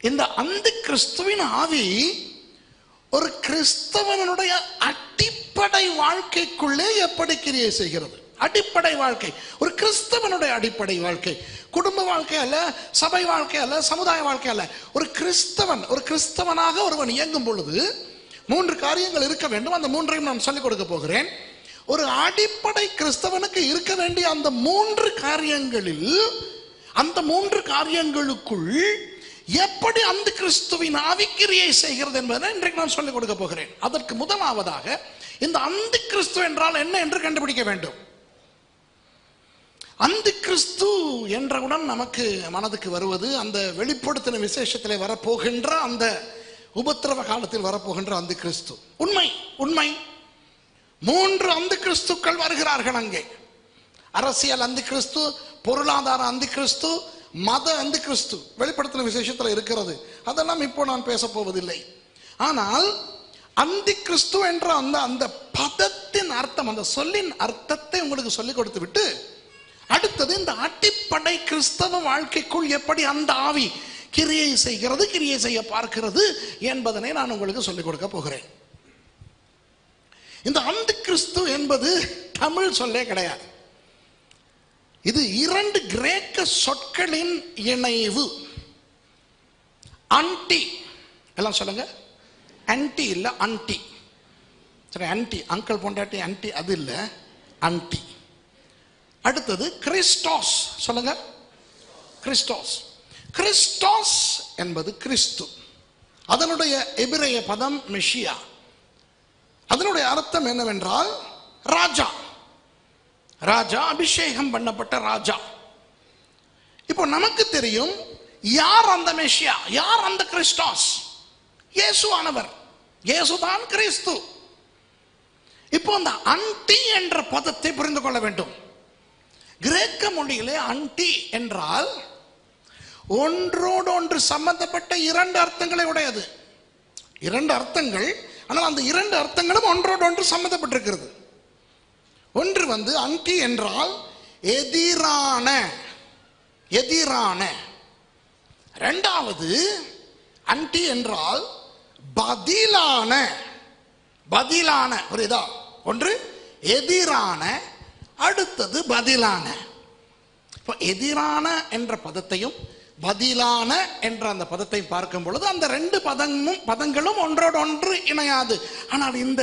இந்த அந்த கிறிஸ்துவின் ஆவி ஒரு கிறிஸ்தவனுடைய அடிப்படை வாழ்க்கைக்குள்ளே எப்படி கிரியை செய்கிறது? அடிப்படை வாழ்க்கை, ஒரு கிறிஸ்தவனுடைய அடிப்படை வாழ்க்கை, குடும்ப வாழ்க்கை அல்ல, சபை வாழ்க்கை அல்ல, சமுதாய வாழ்க்கை அல்ல. ஒரு கிறிஸ்தவனாக ஒருவன் இயங்கும் பொழுது 3 காரியங்கள் இருக்க வேண்டும். அந்த 3ஐயும் நான் சொல்லிக் கொடுக்க போகிறேன். ஒரு அடிப்படை கிறிஸ்தவனுக்கு இருக்க வேண்டிய அந்த 3 காரியங்களில், அந்த 3 காரியங்களுக்குள் எப்படி அந்த கிறிஸ்துவின் ஆவி கிரியை செய்கிறது என்பதை இன்றைக்கு நான் சொல்லிக் கொடுக்க போகிறேன். அதற்கு முதலாவதாக இந்த அந்த கிறிஸ்து என்றால் என்ன என்று கண்டுபிடிக்க வேண்டும். அந்த கிறிஸ்து என்றவுடன் நமக்கு மனதுக்கு வருவது அந்த வெளிப்படுத்தின விசேஷத்திலே வரப்போகின்ற, அந்த உபத்திரவ காலத்தில் வரப்போகின்ற அந்த கிறிஸ்து. உண்மை 3 அந்த கிறிஸ்துக்கள் வருகிறார்கள் அங்கே. அரசியல் அந்த கிறிஸ்து, பொருளாதார அந்த கிறிஸ்து, மத அந்த கிறிஸ்து வெளிப்படுத்தின விசேஷத்தில் இருக்கிறது. அதெல்லாம் இப்போ நான் பேச போவதில்லை. ஆனால் அந்த கிறிஸ்து என்ற அந்த பதத்தின் அர்த்தம், அந்த சொல்லின் அர்த்தத்தை உங்களுக்கு சொல்லிக் கொடுத்து விட்டு, அடுத்தது இந்த அடிப்படை கிறிஸ்தவ வாழ்க்கைக்குள் எப்படி அந்த ஆவி கிரியை செய்கிறது, கிரியை செய்ய பார்க்கிறது என்பதனை நான் உங்களுக்கு சொல்லிக் கொடுக்க போகிறேன். இந்த அந்த கிறிஸ்து என்பது தமிழ் சொல்லே கிடையாது. இது 2 கிரேக்க சொற்களின் இணைவு. அன்டி, எல்லாம் சொல்லுங்க. அன்டி இல்ல, அன்டி. சரி, அன்டி, அங்கிள் பொண்டாட்டி அன்டி, அது இல்ல, அன்டி. அடுத்தது கிறிஸ்டோஸ், சொல்லுங்க. கிறிஸ்டோஸ். கிறிஸ்டோஸ் என்பது கிறிஸ்து. அதனுடைய எபிரேய பதம் மெஷியா. அதனுடைய அர்த்தம் என்னவென்றால் ராஜா. ராஜா, அபிஷேகம் பண்ணப்பட்ட ராஜா. இப்போ நமக்கு தெரியும் யார் அந்த மெஷியா, யார் அந்த கிறிஸ்டோஸ். இயேசுவானவர், இயேசுதான் கிறிஸ்து. இப்போ அந்த அன்டி என்ற பதத்தை புரிந்து கொள்ள வேண்டும். கிரேக்க மொழியிலே அன்டி என்றால் ஒன்றோடு ஒன்று சம்பந்தப்பட்ட 2 அர்த்தங்களை உடையது. 2 அர்த்தங்கள், ஆனால் அந்த 2 அர்த்தங்களும் ஒன்றோடு ஒன்று சம்பந்தப்பட்டிருக்கிறது. ஒன்று அன்டி என்றால் எதிரான, எதிரான. இரண்டாவது அன்டி என்றால் பதிலான, பதிலான. புரியுதா? ஒன்று எதிரான, அடுத்தது பதிலான. இப்போ எதிரான என்ற பதத்தையும் பதிலான என்ற அந்த பதத்தை பார்க்கும் பொழுது அந்த 2 பதங்களும் ஒன்றோடு ஒன்று இணையாது. ஆனால் இந்த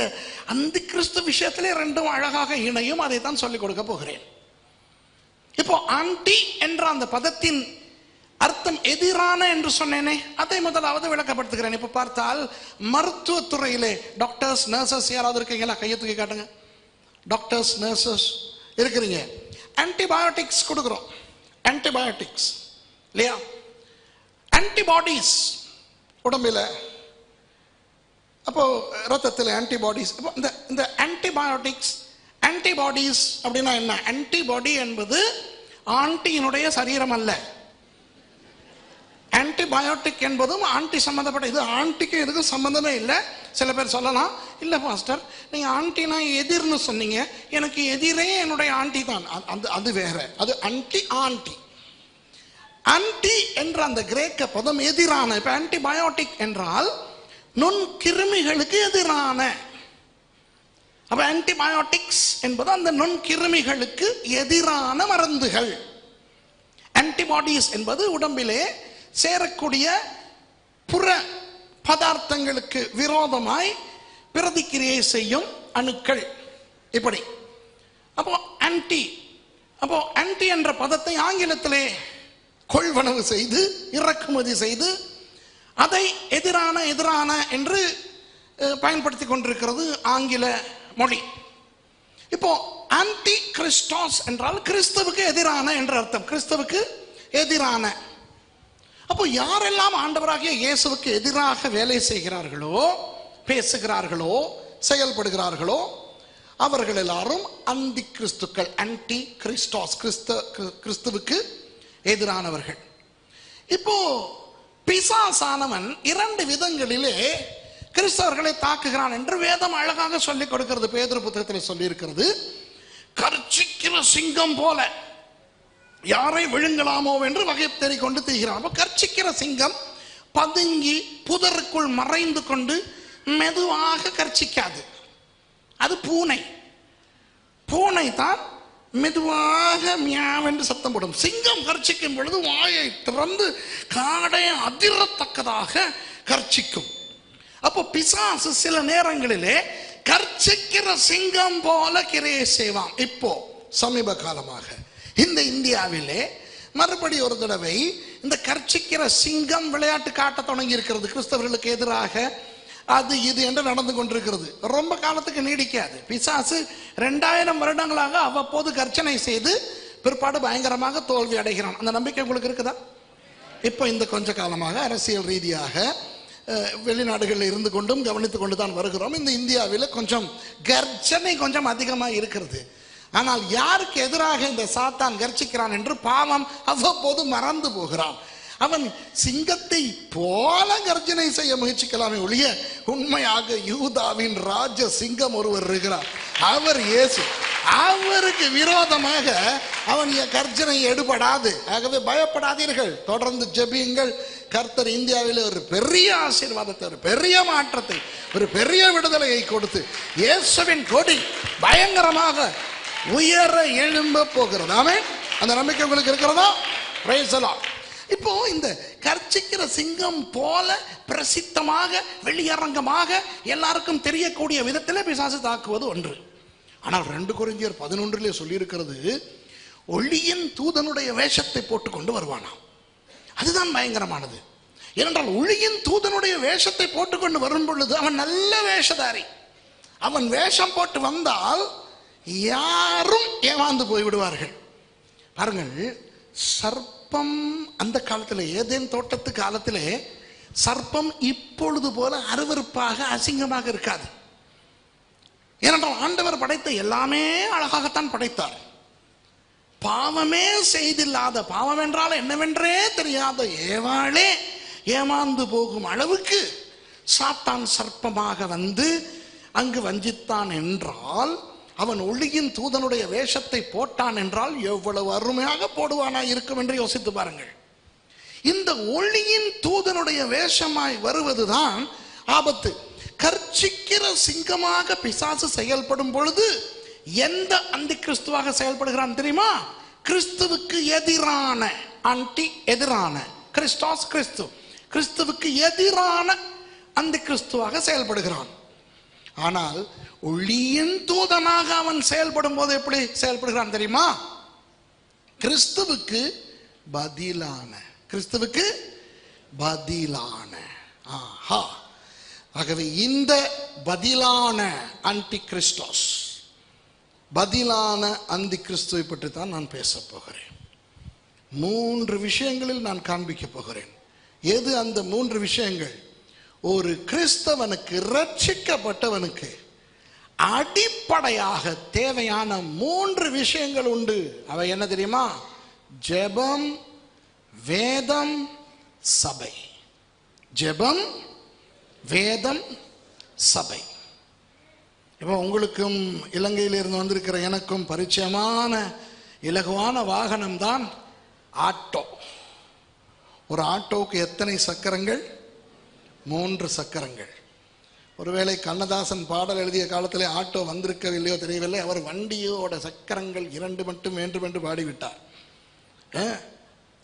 அந்த கிறிஸ்து விஷயத்திலே 2ம் அழகாக இணையும். அதை தான் சொல்லிக் கொடுக்க போகிறேன். இப்போ ஆன்டி என்ற அந்த பதத்தின் அர்த்தம் எதிரான என்று சொன்னேனே, அதை முதலாவது விளக்கப்படுத்துகிறேன். இப்போ பார்த்தால் மருத்துவத்துறையிலே டாக்டர்ஸ், நர்சஸ் யாராவது இருக்கீங்களா? கையை தூக்கி காட்டுங்க. டாக்டர்ஸ், நர்சஸ் இருக்கிறீங்க. ஆன்டிபயோட்டிக்ஸ் கொடுக்குறோம். ஆன்டிபயோட்டிக்ஸ் இல்லையா? ஆன்டிபாடிஸ் உடம்பில், அப்போ ரத்தத்தில் ஆன்டிபாடிஸ். இந்த ஆன்டிபயோட்டிக்ஸ், ஆன்டிபாடிஸ் அப்படின்னா என்ன? ஆன்டிபாடி என்பது ஆன்டியினுடைய சரீரம் அல்ல. ஆன்டிபயோட்டிக் என்பதும் ஆன்டி சம்பந்தப்பட்ட. இது ஆன்டிக்கு எதுக்கும் சம்பந்தமே இல்லை. சில பேர் சொல்லலாம், இல்லை பாஸ்டர் நீங்கள் ஆன்டினா எதிர்னு சொன்னீங்க, எனக்கு எதிரே என்னுடைய ஆன்டி தான். அது வேற, அது ஆன்டி. ஆன்டி ஆன்டி என்ற அந்த கிரேக்க பதம் எதிரான. இப்போ ஆன்டிபயோட்டிக் என்றால் நுண்கிருமிகளுக்கு எதிரான. அப்ப ஆன்டிபயோட்டிக்ஸ் என்பது அந்த நுண்கிருமிகளுக்கு எதிரான மருந்துகள். ஆன்டிபாடிஸ் என்பது உடம்பிலே சேரக்கூடிய புற பதார்த்தங்களுக்கு விரோதமாய் பிரதிக்கிரியை செய்யும் அணுக்கள். இப்படி அப்போ ஆன்டி என்ற பதத்தை ஆங்கிலத்திலே கொள்வனவு செய்து இறக்குமதி செய்து அதை எதிரான என்று பயன்படுத்தி கொண்டிருக்கிறது ஆங்கில மொழி. இப்போ ஆன்டி கிறிஸ்டோஸ் என்றால் கிறிஸ்துவுக்கு எதிரான என்ற அர்த்தம். கிறிஸ்துவுக்கு எதிரான. அப்போ யாரெல்லாம் ஆண்டவராகிய இயேசுவுக்கு எதிராக வேலை செய்கிறார்களோ, பேசுகிறார்களோ, செயல்படுகிறார்களோ, அவர்கள் எல்லாரும் அந்தி கிறிஸ்துக்கள். ஆன்டி கிறிஸ்டோஸ், கிறிஸ்துவுக்கு எதிரானவர்கள். இப்போ பிசாசானவன் 2 விதங்களிலே கிறிஸ்தவர்களை தாக்குகிறான் என்று வேதம் அழகாக சொல்லிக் கொடுக்கிறது. பேதுரு புத்தகத்தில் சொல்லி இருக்கிறது, கர்ச்சிக்கிற சிங்கம் போல யாரை விழுங்கலாமோ என்று வகை தேடிக்கொண்டு தீகிறான். கர்ச்சிக்கிற சிங்கம் பதுங்கி புதருக்குள் மறைந்து கொண்டு மெதுவாக கர்ச்சிக்காது. அது பூனை. பூனை தான் மெதுவாக மியாவென்று சத்தம் போடும். சிங்கம் கர்ச்சிக்கும் பொழுது வாயை திறந்து காடை அதிரத்தக்கதாக கர்ச்சிக்கும். அப்போ பிசாசு சில நேரங்களிலே கர்ச்சிக்கிற சிங்கம் போல கிரையை செய்வான். இப்போ சமீப காலமாக இந்த இந்தியாவிலே மறுபடி ஒரு தடவை இந்த கர்ச்சிக்கிற சிங்கம் விளையாட்டு காட்ட தொடங்கி இருக்கிறது. கிறிஸ்தவர்களுக்கு எதிராக அது இது என்று நடந்து கொண்டிருக்கிறது. ரொம்ப காலத்துக்கு நீடிக்காது. பிசாசு 2000 வருடங்களாக அவ்வப்போது கர்ச்சனை செய்து பிற்பாடு பயங்கரமாக தோல்வி அடைகிறான். அந்த நம்பிக்கை உங்களுக்கு இருக்குதா? இப்போ இந்த கொஞ்ச காலமாக அரசியல் ரீதியாக வெளிநாடுகளில் இருந்து கொண்டும் கவனித்து கொண்டு தான் வருகிறோம். இந்த இந்தியாவில் கொஞ்சம் கர்ச்சனை கொஞ்சம் அதிகமாக இருக்கிறது. ஆனால் யாருக்கு எதிராக இந்த சாத்தான் கர்ச்சிக்கிறான் என்று பாவம் அவ்வப்போது மறந்து போகிறான். அவன் சிங்கத்தை போல கர்ஜனை செய்ய முயற்சிக்கலாமே ஒழிய உண்மையாக யூதாவின் ராஜ சிங்கம் ஒருவர் இருக்கிறார். அவர் இயேசு. அவருக்கு விரோதமாக அவன் கர்ஜனை எடுபடாது. ஆகவே பயப்படாதீர்கள், தொடர்ந்து ஜெபியுங்கள். கர்த்தர் இந்தியாவில் ஒரு பெரிய ஆசீர்வாதத்தை, ஒரு பெரிய மாற்றத்தை, ஒரு பெரிய விடுதலையை கொடுத்து இயேசுவின் கொடி பயங்கரமாக உயர எழும்ப போகிறது. ஆமென். அந்த நம்பிக்கை உங்களுக்கு இருக்கிறதா? Praise the Lord. இப்போ இந்த கர்ச்சிக்கிற சிங்கம் போல பிரசித்தமாக வெளியரங்கமாக எல்லாருக்கும் தெரியக்கூடிய விதத்தில் பிசாசு தாக்குவது ஒன்று. ஆனால் 2 கொரிந்தியர் 11 சொல்லியிருக்கிறது, ஒளியின் தூதனுடைய வேஷத்தை போட்டுக்கொண்டு வருவானாம். அதுதான் பயங்கரமானது. ஏனென்றால் ஒளியின் தூதனுடைய வேஷத்தை போட்டுக்கொண்டு வரும் பொழுது அவன் நல்ல வேஷதாரி. அவன் வேஷம் போட்டு வந்தால் யாரும் ஏமாந்து போய்விடுவார்கள். பாருங்கள், சர்ப்பம் அந்த காலத்தில், ஏதேன் தோட்டத்து காலத்திலே சர்ப்பம் இப்பொழுது போல அருவருப்பாக அசிங்கமாக இருக்காது. ஏனென்றால் ஆண்டவர் படைத்த எல்லாமே அழகாகத்தான் படைத்தார். பாவமே செய்தில்லாத, பாவம் என்றால் என்னவென்றே தெரியாத ஏவாளே ஏமாந்து போகும் அளவுக்கு சாத்தான் சர்ப்பமாக வந்து அங்கு வஞ்சித்தான் என்றால், அவன் ஒளியின் தூதனுடைய வேஷத்தை போட்டான் என்றால் எவ்வளவு அருமையாக போடுவானா இருக்கும் என்று யோசித்து பாருங்கள். இந்த ஒளியின் தூதனுடைய வேஷமாய் வருவதுதான் ஆபத்து. கர்ச்சிக்கிற சிங்கமாக பிசாசு செயல்படும் பொழுது எந்த அந்தி கிறிஸ்துவாக செயல்படுகிறான் தெரியுமா? கிறிஸ்துவுக்கு எதிரான, ஆன்டி எதிரான, கிறிஸ்டாஸ் கிறிஸ்து, கிறிஸ்துவுக்கு எதிரான அந்தி கிறிஸ்துவாக செயல்படுகிறான். ஆனால் ஒளியின் தூதனாக அவன் செயல்படும் போது எப்படி செயல்படுகிறான் தெரியுமா? கிறிஸ்துவுக்கு பதிலான, கிறிஸ்துவுக்கு பதிலான. ஆஹா. ஆகவே இந்த பதிலான ஆன்டி கிறிஸ்டோஸ், பதிலான அந்தி கிறிஸ்துவை பற்றி தான் நான் பேச போகிறேன். 3 விஷயங்களில் நான் காண்பிக்க போகிறேன். எது அந்த 3 விஷயங்கள்? ஒரு கிறிஸ்தவனுக்கு, ரட்சிக்கப்பட்டவனுக்கு அடிப்படையாக தேவையான 3 விஷயங்கள் உண்டு. அவை என்ன தெரியுமா? ஜெபம், வேதம், சபை. ஜெபம், வேதம், சபை. இப்போ உங்களுக்கும் இலங்கையில் இருந்து வந்திருக்கிற எனக்கும் பரிச்சயமான இலகுவான வாகனம் தான் ஆட்டோ. ஒரு ஆட்டோவுக்கு எத்தனை சக்கரங்கள்? 3 சக்கரங்கள். ஒருவேளை கண்ணதாசன் பாடல் எழுதிய காலத்திலே ஆட்டோ வந்திருக்கவில்லையோ தெரியவில்லை, அவர் வண்டியோட சக்கரங்கள் 2 மட்டும் வேண்டும் என்று பாடிவிட்டார்.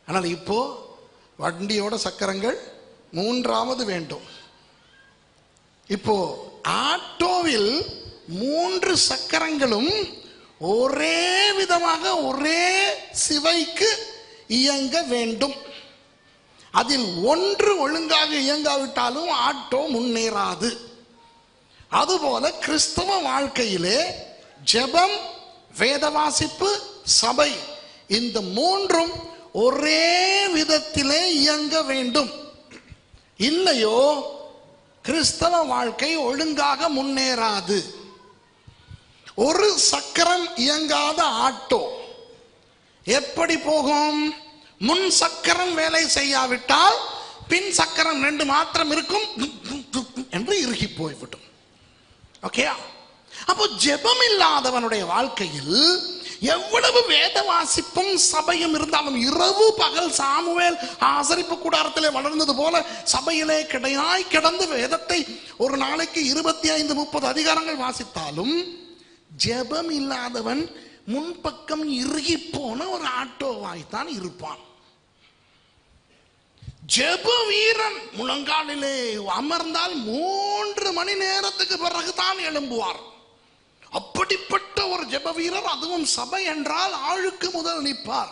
ஆனால் இப்போ வண்டியோட சக்கரங்கள் 3வது வேண்டும். இப்போ ஆட்டோவில் 3 சக்கரங்களும் ஒரே விதமாக ஒரே சிவைக்கு இயங்க வேண்டும். அதில் ஒன்று ஒழுங்காக இயங்காவிட்டாலும் ஆட்டோ முன்னேறாது. அதுபோல கிறிஸ்தவ வாழ்க்கையிலே ஜெபம், வேத வாசிப்பு, சபை, இந்த 3ம் ஒரே விதத்திலே இயங்க வேண்டும். இல்லையோ கிறிஸ்தவ வாழ்க்கை ஒழுங்காக முன்னேறாது. ஒரு சக்கரம் இயங்காத ஆட்டோ எப்படி போகும்? முன் சக்கரம் வேலை செய்யாவிட்டால் பின் சக்கரம் 2 மாத்திரம் இருக்கும் என்று இறுகி போய்விடும். ஓகே. அப்போ ஜெபம் இல்லாதவனுடைய வாழ்க்கையில் எவ்வளவு வேத வாசிப்பும் சபையும் இருந்தாலும் இரவு பகல் சாமுவேல் ஆசரிப்பு கூடாரத்திலே வளர்ந்தது போல சபையிலே கிடையாய் கிடந்து வேதத்தை ஒரு நாளைக்கு 25-30 அதிகாரங்கள் வாசித்தாலும் ஜெபம் இல்லாதவன் முன்பக்கம் இறுகி போன ஒரு ஆட்டோவாய்த்தான் இருப்பான். ஜெப வீரன் முழங்காலிலே அமர்ந்தால் 3 மணி நேரத்துக்கு பிறகுதான் எழும்புவார். அப்படிப்பட்ட ஒரு ஜெப வீரர், அதுவும் சபை என்றால் ஆளுக்கு முதல் நிற்பார்.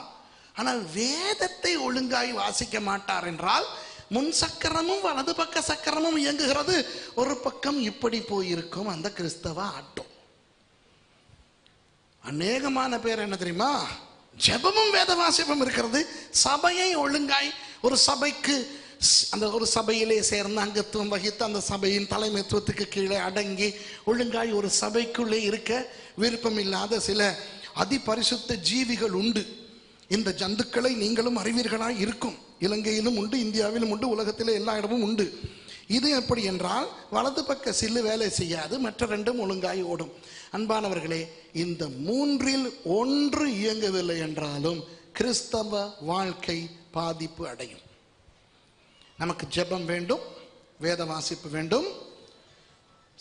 ஆனால் வேதத்தை ஒழுங்காய் வாசிக்க மாட்டார் என்றால் முன் சக்கரமும் வலது பக்க சக்கரமும் இயங்குகிறது, ஒரு பக்கம் இப்படி போயிருக்கும் அந்த கிறிஸ்தவ ஆட்டோ. அநேகமான பேர் என்ன தெரியுமா, ஜெபமும் வேத வாசிப்பும் இருக்கிறது, சபையை ஒழுங்காய் ஒரு சபைக்கு அந்த ஒரு சபையிலே சேர்ந்து அங்கத்துவம் வகித்து அந்த சபையின் தலைமைத்துவத்துக்கு கீழே அடங்கி ஒழுங்காய் ஒரு சபைக்குள்ளே இருக்க விருப்பம் இல்லாத சில அதிபரிசுத்த ஜீவிகள் உண்டு. இந்த ஜந்துக்களை நீங்களும் அறிவீர்களாய் இருக்கும். இலங்கையிலும் உண்டு, இந்தியாவிலும் உண்டு, உலகத்திலே எல்லா இடமும் உண்டு. இது எப்படி என்றால் வலது பக்க சில்லு வேலை செய்யாது, மற்ற 2 ஒழுங்காய் ஓடும். அன்பானவர்களே, இந்த 3இல் 1 இயங்கவில்லை என்றாலும் கிறிஸ்தவ வாழ்க்கை பாதிப்பு அடையும். நமக்கு ஜெபம் வேண்டும், வேத வாசிப்பு வேண்டும்,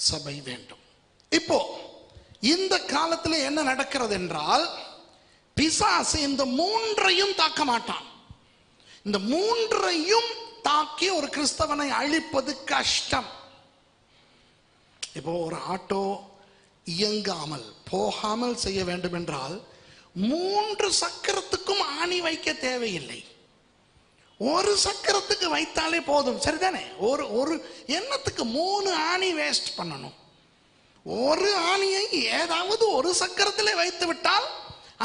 சபை வேண்டும். இப்போ இந்த காலத்தில் என்ன நடக்கிறது என்றால், பிசாசு இந்த 3ஐயும் தாக்க மாட்டான். இந்த 3ஐயும் தாக்கி ஒரு கிறிஸ்தவனை அழிப்பது கஷ்டம். இப்போ ஒரு ஆட்டோ இயங்காமல் போகாமல் செய்ய வேண்டும் என்றால் 3 சக்கரத்துக்கும் ஆணி வைக்க தேவையில்லை. ஒரு சக்கரத்துக்கு வைத்தாலே போதும், சரிதானே? ஒரு எண்ணத்துக்கு 3 ஆணி வேஸ்ட் பண்ணணும். ஒரு ஆணியை ஏதாவது ஒரு சக்கரத்திலே வைத்து விட்டால்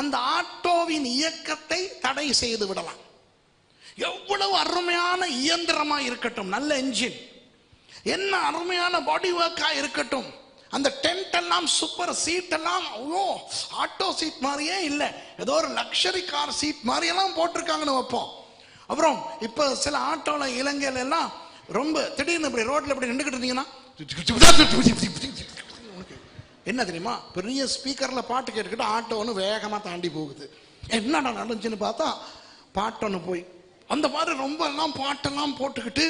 அந்த ஆட்டோவின் இயக்கத்தை தடை செய்து விடலாம். எவ்வளவு அருமையான இயந்திரமா இருக்கட்டும், நல்ல என்ஜின், என்ன அருமையான பாடி ஒர்க்கா இருக்கட்டும், அந்த டென்ட் எல்லாம் சூப்பர், சீட் எல்லாம் ஆட்டோ சீட் மாதிரியே இல்லை, ஏதோ ஒரு லக்ஸரி கார் சீட் மாதிரி எல்லாம் போட்டிருக்காங்கன்னு வைப்போம். அப்புறம் இப்ப சில ஆட்டோல இலங்கையில எல்லாம் ரொம்ப திடீர்னு இப்படி ரோட்ல இப்படி நின்றுகிட்டு இருந்தீங்கன்னா என்ன தெரியுமா, பெரிய ஸ்பீக்கர்ல பாட்டு கேட்டுக்கிட்டு ஆட்டோ ஒன்று வேகமா தாண்டி போகுது. என்னடா நடந்துச்சுன்னு பார்த்தா பாட்டொன்னு போய் அந்த மாதிரி ரொம்ப எல்லாம் பாட்டெல்லாம் போட்டுக்கிட்டு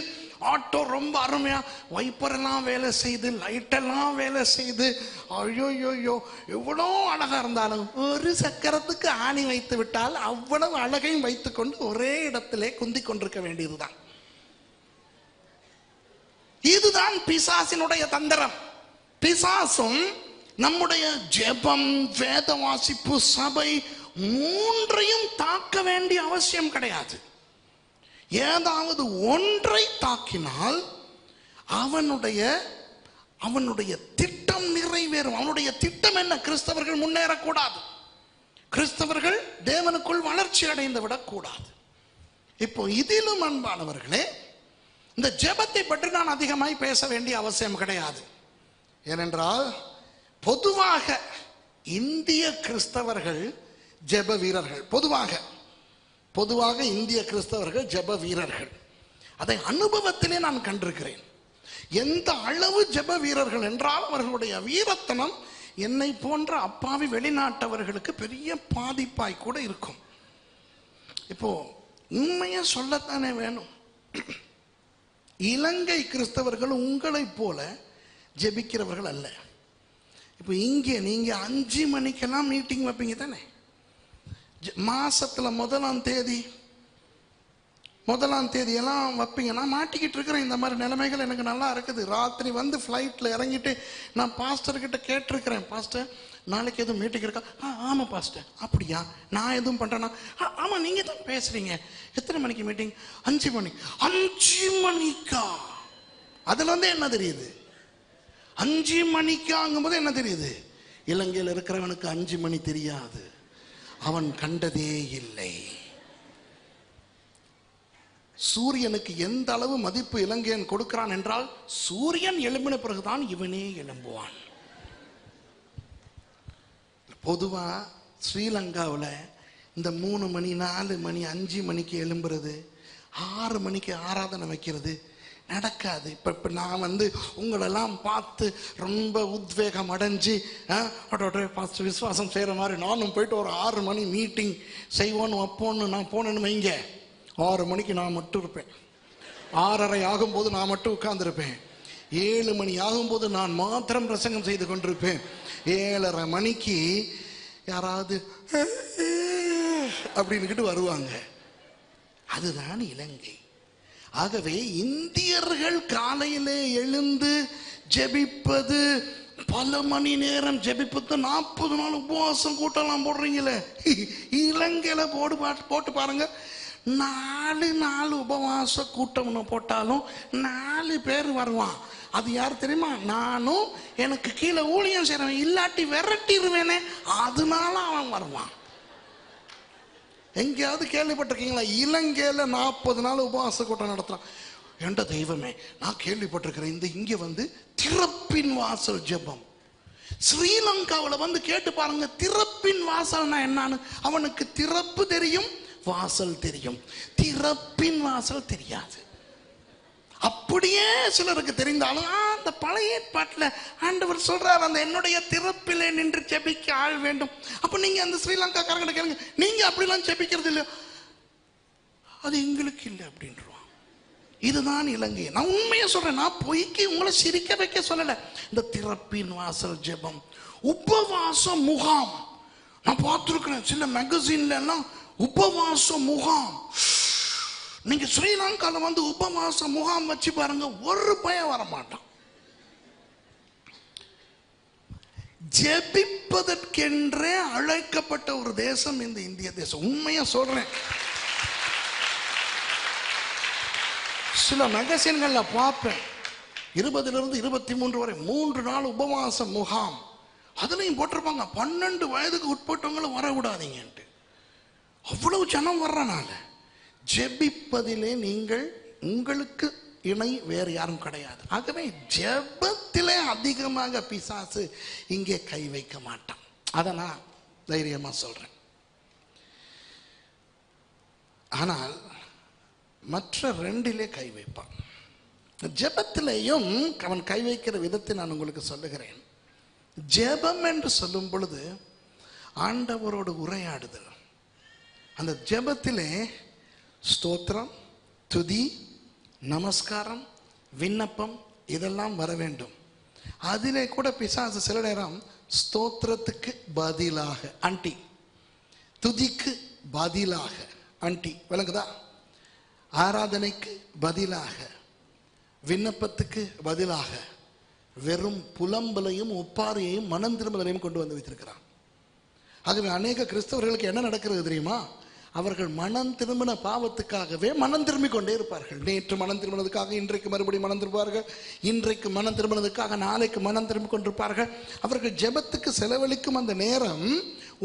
ஆட்டோ ரொம்ப அருமையா வைப்பர் எல்லாம் வேலை செய்து, லைட் எல்லாம் வேலை செய்து, ஐயோயோயோ எவ்வளோ அழகா இருந்தாலும் ஒரு சக்கரத்துக்கு ஆணி வைத்து விட்டால் அவ்வளவு அழகையும் வைத்துக்கொண்டு ஒரே இடத்திலே குந்தி கொண்டிருக்க வேண்டியதுதான். இதுதான் பிசாசினுடைய தந்திரம். பிசாசும் நம்முடைய ஜெபம், வேத வாசிப்பு, சபை 3ஐயும் தாக்க வேண்டிய அவசியம் கிடையாது. ஏதாவது ஒன்றை தாக்கினால் அவனுடைய திட்டம் நிறைவேறும். அவனுடைய திட்டம் என்ன? கிறிஸ்தவர்கள் முன்னேறக்கூடாது, கிறிஸ்தவர்கள் தேவனுக்குள் வளர்ச்சி அடைந்து விடக்கூடாது. இப்போ இதிலும் அன்பானவர்களே, இந்த ஜெபத்தை பற்றி நான் அதிகமாய் பேச வேண்டிய அவசியம் கிடையாது. ஏனென்றால் பொதுவாக இந்திய கிறிஸ்தவர்கள் ஜெப வீரர்கள், பொதுவாக இந்திய கிறிஸ்தவர்கள் ஜெப வீரர்கள். அதை அனுபவத்திலே நான் கண்டிருக்கிறேன். எந்த அளவு ஜெப வீரர்கள் என்றால் அவர்களுடைய வீரத்தனம் என்னை போன்ற அப்பாவி வெளிநாட்டவர்களுக்கு பெரிய பாதிப்பாய் கூட இருக்கும். இப்போ உண்மையை சொல்லத்தானே வேணும். இலங்கை கிறிஸ்தவர்கள் உங்களை போல ஜெபிக்கிறவர்கள் அல்ல. இப்போ இங்கே நீங்க 5 மணிக்கெல்லாம் மீட்டிங் வைப்பீங்க தானே, மாசத்துல 1ஆம் தேதி எல்லாம் வைப்பீங்க. நான் மாட்டிக்கிட்டு இருக்கிறேன். இந்த மாதிரி நிலைமைகள் எனக்கு நல்லா இருக்குது. ராத்திரி வந்து ஃப்ளைட்ல இறங்கிட்டு நான் பாஸ்டர் கிட்ட கேட்டிருக்கிறேன், பாஸ்டர் நாளைக்கு எதுவும் மீட்டிங் இருக்கா? ஆமா பாஸ்டர். அப்படியா, நான் எதுவும் பண்றேன்னா? ஆமா, நீங்க தான் பேசுறீங்க. எத்தனை மணிக்கு மீட்டிங்? 5 மணி. 5 மணிக்கா? அதுல வந்து என்ன தெரியுது? 5 மணிக்காங்கும் போது என்ன தெரியுது? இலங்கையில் இருக்கிறவனுக்கு 5 மணி தெரியாது, அவன் கண்டதே இல்லை. சூரியனுக்கு எந்த அளவு மதிப்பு இலங்கையன் கொடுக்கிறான் என்றால், சூரியன் எழும்பின பிறகுதான் இவனே எழும்புவான். பொதுவா ஸ்ரீலங்காவில் இந்த 3 மணி 4 மணி 5 மணிக்கு எழும்புறது, 6 மணிக்கு ஆராதனை வைக்கிறது, நடக்காது. இப்போ நான் வந்து உங்களெல்லாம் பார்த்து ரொம்ப உத்வேகம் அடைஞ்சு விசுவாசம் செய்கிற மாதிரி நானும் போயிட்டு ஒரு 6 மணி மீட்டிங் செய்வோன்னு வைப்போன்னு நான் போனேன்னு வைங்க, 6 மணிக்கு நான் மட்டும் இருப்பேன், 6:30 ஆகும்போது நான் மட்டும் உட்கார்ந்துருப்பேன், 7 மணி ஆகும்போது நான் மாத்திரம் பிரசங்கம் செய்து கொண்டிருப்பேன், 7:30 மணிக்கு யாராவது அப்படின்னுக்கிட்டு வருவாங்க. அதுதான் இலங்கை. ஆகவே இந்தியர்கள் காலையிலே எழுந்து ஜெபிப்பது, பல மணி நேரம் ஜெபிப்பது, 40 நாள் உபவாசம் கூட்டம்லாம் போடுறீங்களே, இலங்கையில போட்டு பாருங்க, 4 நாள் உபவாச கூட்டம் போட்டாலும் 4 பேர் வருவான். அது யார் தெரியுமா? நானும் எனக்கு கீழே ஊழியம் செய்றவன், இல்லாட்டி விரட்டிடுவேனே, அதனால அவன் வருவான். எங்கேயாவது கேள்விப்பட்டிருக்கீங்களா இலங்கையில 40 நாள் உபவாச கூட்டம் நடத்துறான்? என்ற தெய்வமே, நான் கேள்விப்பட்டிருக்கிறேன். இங்க வந்து திறப்பின் வாசல் ஜெபம். ஸ்ரீலங்காவில் வந்து கேட்டு பாருங்க, திறப்பின் வாசல்னா என்னன்னு. அவனுக்கு திறப்பு தெரியும், வாசல் தெரியும், திறப்பின் வாசல் தெரியாது. அப்படியே சிலருக்கு தெரிந்தாலும் அந்த பழைய ஏற்பாட்டில் ஆண்டவர் சொல்றார், அந்த என்னுடைய திறப்பிலே நின்று ஜெபிக்க ஆள் வேண்டும். அப்ப நீங்க அந்த ஸ்ரீலங்கா காரங்க கேளுங்க, நீங்க அப்படிலாம் ஜெபிக்கிறது இல்லையா? அது எங்களுக்கு இல்லை அப்படின்றான். இதுதான் இலங்கை. நான் உண்மையை சொல்றேன், நான் பொய்க்கு உங்களை சிரிக்க வைக்க சொல்லல. இந்த திறப்பின் வாசல் ஜெபம், உபவாச முகாம் நான் பார்த்துருக்கிறேன் சில மேகசின்ல எல்லாம். உபவாச முகாம், நீங்க ஸ்ரீலங்கால வந்து உபவாச முகாம் வச்சு பாருங்க, ஒரு பயம் வர மாட்டான். ஜெபிப்பதற்கென்றே அழைக்கப்பட்ட ஒரு தேசம் இந்த இந்திய தேசம். உண்மையா சொல்றேன். சில மேகசின்கள்ல பார்ப்பேன், 20லிருந்து 23 வரை 3 நாள் உபவாச முகாம். அதுலயும் போட்டிருப்பாங்க 12 வயதுக்கு உட்பட்டவங்களும் வரக்கூடாதீங்கன்ட்டு. அவ்வளவு ஜனம் வர்றனால ஜெபிப்பதிலே நீங்கள், உங்களுக்கு இணை வேறு யாரும் கிடையாது. ஆகவே ஜெபத்திலே அதிகமாக பிசாசு இங்கே கை வைக்க மாட்டான். அதை நான் தைரியமா சொல்றேன். ஆனால் மற்ற 2லே கை வைப்பான். ஜெபத்திலேயும் அவன் கை வைக்கிற விதத்தை நான் உங்களுக்கு சொல்லுகிறேன். ஜெபம் என்று சொல்லும் பொழுது ஆண்டவரோடு உரையாடுதல். அந்த ஜெபத்திலே ஸ்தோத்திரம், துதி, நமஸ்காரம், விண்ணப்பம் இதெல்லாம் வர வேண்டும். அதிலே கூட பிசாசு சில நேரம் ஸ்தோத்திரத்துக்கு பதிலாக அண்டி, துதிக்கு பதிலாக அண்டி, விளங்குதா? ஆராதனைக்கு பதிலாக, விண்ணப்பத்துக்கு பதிலாக வெறும் புலம்பலையும் ஒப்பாரியையும் மனம் திரும்பலையும் கொண்டு வந்து வைத்திருக்கிறான். ஆகவே அநேக கிறிஸ்தவர்களுக்கு என்ன நடக்கிறது தெரியுமா? அவர்கள் மனம் திரும்பின பாவத்துக்காகவே மனம் திரும்பிக் கொண்டே இருப்பார்கள். நேற்று மனம் திரும்பினதுக்காக இன்றைக்கு மறுபடியும் மனம் திரும்புவார்கள், இன்றைக்கு மனம் திரும்பினதுக்காக நாளைக்கு மனம் திரும்பிக் கொண்டிருப்பார்கள். அவர்கள் ஜெபத்துக்கு செலவழிக்கும் அந்த நேரம்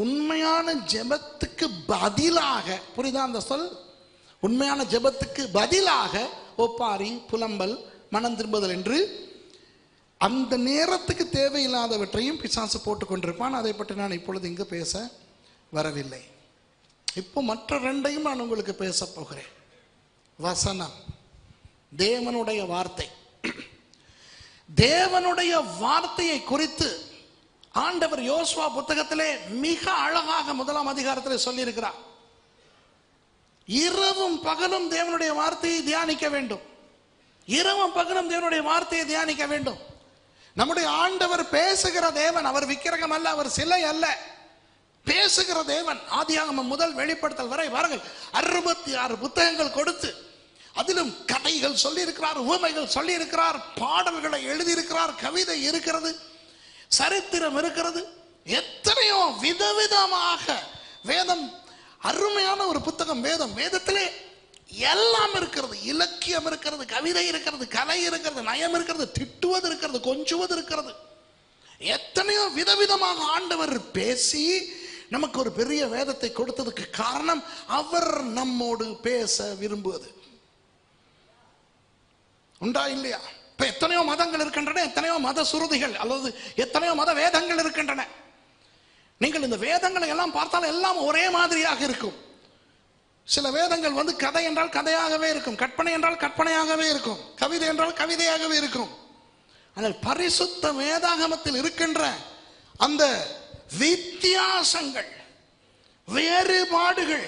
உண்மையான ஜெபத்துக்கு பதிலாக, புரியுதா அந்த சொல்? உண்மையான ஜெபத்துக்கு பதிலாக ஒப்பாரி, புலம்பல், மனம் திரும்புதல் என்று அந்த நேரத்துக்கு தேவையில்லாதவற்றையும் பிசாசு போட்டுக் கொண்டிருப்பான். அதை பற்றி நான் இப்பொழுது இங்கு பேச வரவில்லை. இப்போ மற்ற 2ஐயும் நான் உங்களுக்கு பேச போகிறேன். வசனம், தேவனுடைய வார்த்தை. தேவனுடைய வார்த்தையை குறித்து ஆண்டவர் யோசுவா புத்தகத்திலே மிக அழகாக 1ஆம் அதிகாரத்திலே சொல்லி இருக்கிறார். இரவும் பகலும் தேவனுடைய வார்த்தையை தியானிக்க வேண்டும். இரவும் பகலும் தேவனுடைய வார்த்தையை தியானிக்க வேண்டும். நம்முடைய ஆண்டவர் பேசுகிற தேவன். அவர் விக்கிரகம் அல்ல, அவர் சிலை அல்ல, பேசுகிற தேவன். ஆதியாகமம் முதல் வெளிப்படுத்தல் வரை பாருங்கள், 66 புத்தகங்கள் கொடுத்து அதிலும் கதைகள் சொல்லி இருக்கிறார், உவமைகள் சொல்லி இருக்கிறார், பாடல்களை எழுதியிருக்கிறார், கவிதை இருக்கிறது, சரித்திரம் இருக்கிறது, எத்தனையோ விதவிதமாக வேதம். அருமையான ஒரு புத்தகம் வேதம். வேதத்திலே எல்லாம் இருக்கிறது. இலக்கியம் இருக்கிறது, கவிதை இருக்கிறது, கலை இருக்கிறது, நயம் இருக்கிறது, திட்டுவது இருக்கிறது, கொஞ்சுவது இருக்கிறது. எத்தனையோ விதவிதமாக ஆண்டவர் பேசி நமக்கு ஒரு பெரிய வேதத்தை கொடுத்ததுக்கு காரணம் அவர் நம்மோடு பேச விரும்புவது. உண்டா இல்லையா? இப்ப எத்தனையோ மதங்கள் இருக்கின்றன, எத்தனையோ மத சுருதிகள் அல்லது எத்தனையோ மத வேதங்கள் இருக்கின்றன. நீங்கள் இந்த வேதங்களை எல்லாம் பார்த்தால் எல்லாம் ஒரே மாதிரியாக இருக்கும். சில வேதங்கள் வந்து கதை என்றால் கதையாகவே இருக்கும், கற்பனை என்றால் கற்பனையாகவே இருக்கும், கவிதை என்றால் கவிதையாகவே இருக்கும். ஆனால் பரிசுத்த வேதாகமத்தில் இருக்கின்ற அந்த வித்தியாசங்கள், வேறுபாடுகள்,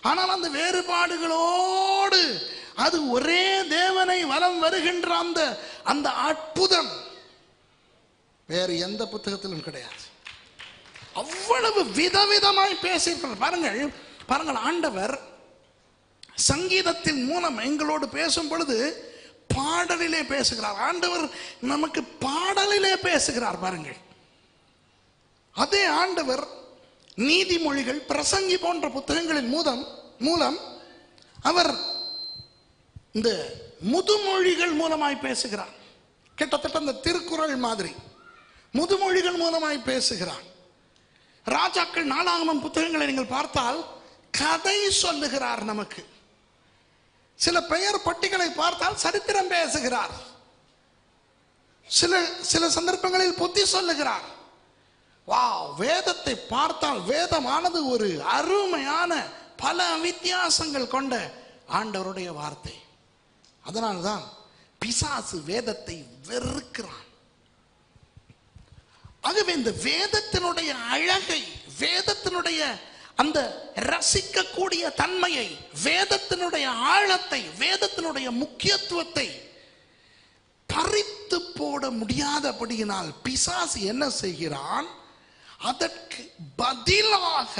ஆனால் அந்த வேறுபாடுகளோடு அது ஒரே தேவனை வலம் வருகின்ற அந்த அந்த அற்புதம் வேறு எந்த புத்தகத்திலும் கிடையாது. அவ்வளவு விதவிதமாய் பேசியிருக்கிறார். பாருங்கள் பாருங்கள், ஆண்டவர் சங்கீதத்தின் மூலம் எங்களோடு பேசும் பொழுது பாடலிலே பேசுகிறார். ஆண்டவர் நமக்கு பாடலிலே பேசுகிறார். பாருங்கள், அதே ஆண்டவர் நீதிமொழிகள், பிரசங்கி போன்ற புத்தகங்களின் மூலம் அவர் இந்த முதுமொழிகள் மூலமாய் பேசுகிறார். கிட்டத்தட்ட இந்த திருக்குறள் மாதிரி முதுமொழிகள் மூலமாய் பேசுகிறார். ராஜாக்கள் நாளாகமம் புத்தகங்களை நீங்கள் பார்த்தால் கதை சொல்லுகிறார். நமக்கு சில பெயர் பட்டிகளை பார்த்தால் சரித்திரம் பேசுகிறார். சில சந்தர்ப்பங்களில் புத்தி சொல்லுகிறார். வா, வேதத்தை பார்த்தால் வேதமானது ஒரு அருமையான பல வித்தியாசங்கள் கொண்ட ஆண்டவருடைய வார்த்தை. அதனால்தான் பிசாசு வேதத்தை வெறுக்கிறான். ஆகவே இந்த வேதத்தினுடைய அழகை, வேதத்தினுடைய அந்த ரசிக்கக்கூடிய தன்மையை, வேதத்தினுடைய ஆழத்தை, வேதத்தினுடைய முக்கியத்துவத்தை பறித்து போட முடியாதபடியினால் பிசாசு என்ன செய்கிறான்? அதற்கு பதிலாக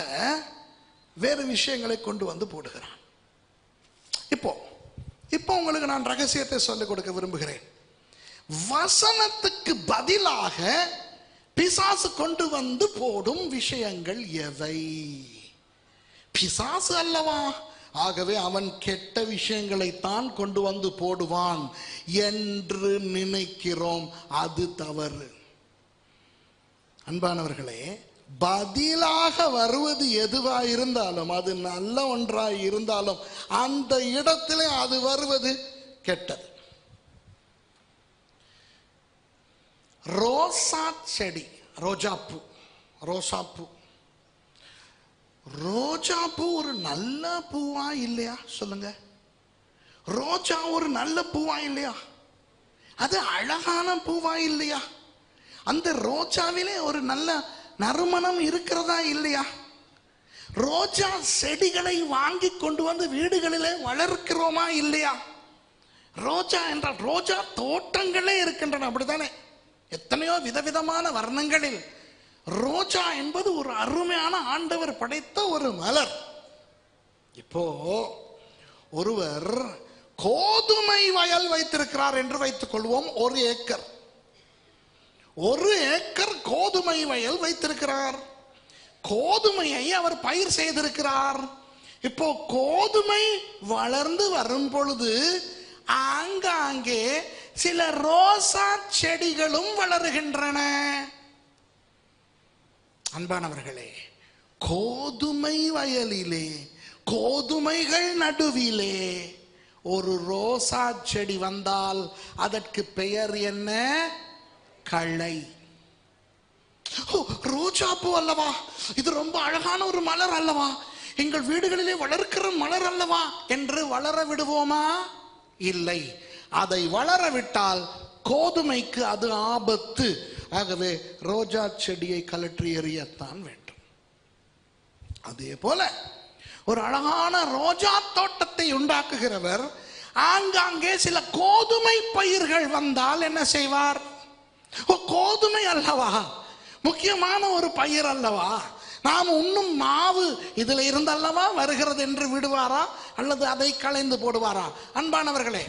வேறு விஷயங்களை கொண்டு வந்து போடுகிறான். இப்போ உங்களுக்கு நான் ரகசியத்தை சொல்லிக் கொடுக்க விரும்புகிறேன். வசனத்துக்கு பதிலாக பிசாசு கொண்டு வந்து போடும் விஷயங்கள் எவை? பிசாசு அல்லவா? ஆகவே அவன் கெட்ட விஷயங்களை தான் கொண்டு வந்து போடுவான் என்று நினைக்கிறோம். அது தவறு. அன்பானவர்களே, பதிலாக வருவது எதுவாக இருந்தாலும், அது நல்ல ஒன்றாய் இருந்தாலும், அந்த இடத்திலே அது வருவது கெட்டது. ரோசா செடி, ரோஜாப்பூ, ரோஜாப்பூ ஒரு நல்ல பூவா இல்லையா? சொல்லுங்க. ரோஜா ஒரு நல்ல பூவா இல்லையா? அது அழகான பூவா இல்லையா? அந்த ரோஜாவிலே ஒரு நல்ல நறுமணம் இருக்கிறதா இல்லையா? ரோஜா செடிகளை வாங்கி கொண்டு வந்து வீடுகளிலே வளர்க்கிறோமா இல்லையா? ரோஜா என்றால் ரோஜா தோட்டங்களே இருக்கின்றன, அப்படித்தானே? எத்தனையோ விதவிதமான வர்ணங்களில் ரோஜா என்பது ஒரு அருமையான ஆண்டவர் படைத்த ஒரு மலர். இப்போ ஒருவர் கோதுமை வயல் வைத்திருக்கிறார் என்று வைத்துக் கொள்வோம். ஒரு ஏக்கர் கோதுமை வயல் வைத்திருக்கிறார். கோதுமையை அவர் பயிர் செய்திருக்கிறார். இப்போ கோதுமை வளர்ந்து வரும் பொழுது ஆங்காங்கே சில ரோசா செடிகளும் வளருகின்றன. அன்பானவர்களே, கோதுமை வயலிலே, கோதுமைகள் நடுவிலே ஒரு ரோசா செடி வந்தால் அதற்கு பெயர் என்ன? களை. ரோஜாப்பூ அல்லவா, இது ரொம்ப அழகான ஒரு மலர் அல்லவா, எங்கள் வீடுகளிலே வளர்க்கிற மலர் அல்லவா என்று வளர விடுவோமா? இல்லை. அதை வளர விட்டால் கோதுமைக்கு அது ஆபத்து. ஆகவே ரோஜா செடியை கலற்றி எறியத்தான் வேண்டும். அதே போல ஒரு அழகான ரோஜா தோட்டத்தை உண்டாக்குகிறவர் ஆங்காங்கே சில கோதுமை பயிர்கள் வந்தால் என்ன செய்வார்? கோதுமை அல்லவா, முக்கியமான ஒரு பயிர் அல்லவா, நாம் உண்ணும் மாவு இதுல இருந்தல்லவா வருகிறது என்று விடுவாரா அல்லது அதை களைந்து போடுவாரா? அன்பானவர்களே,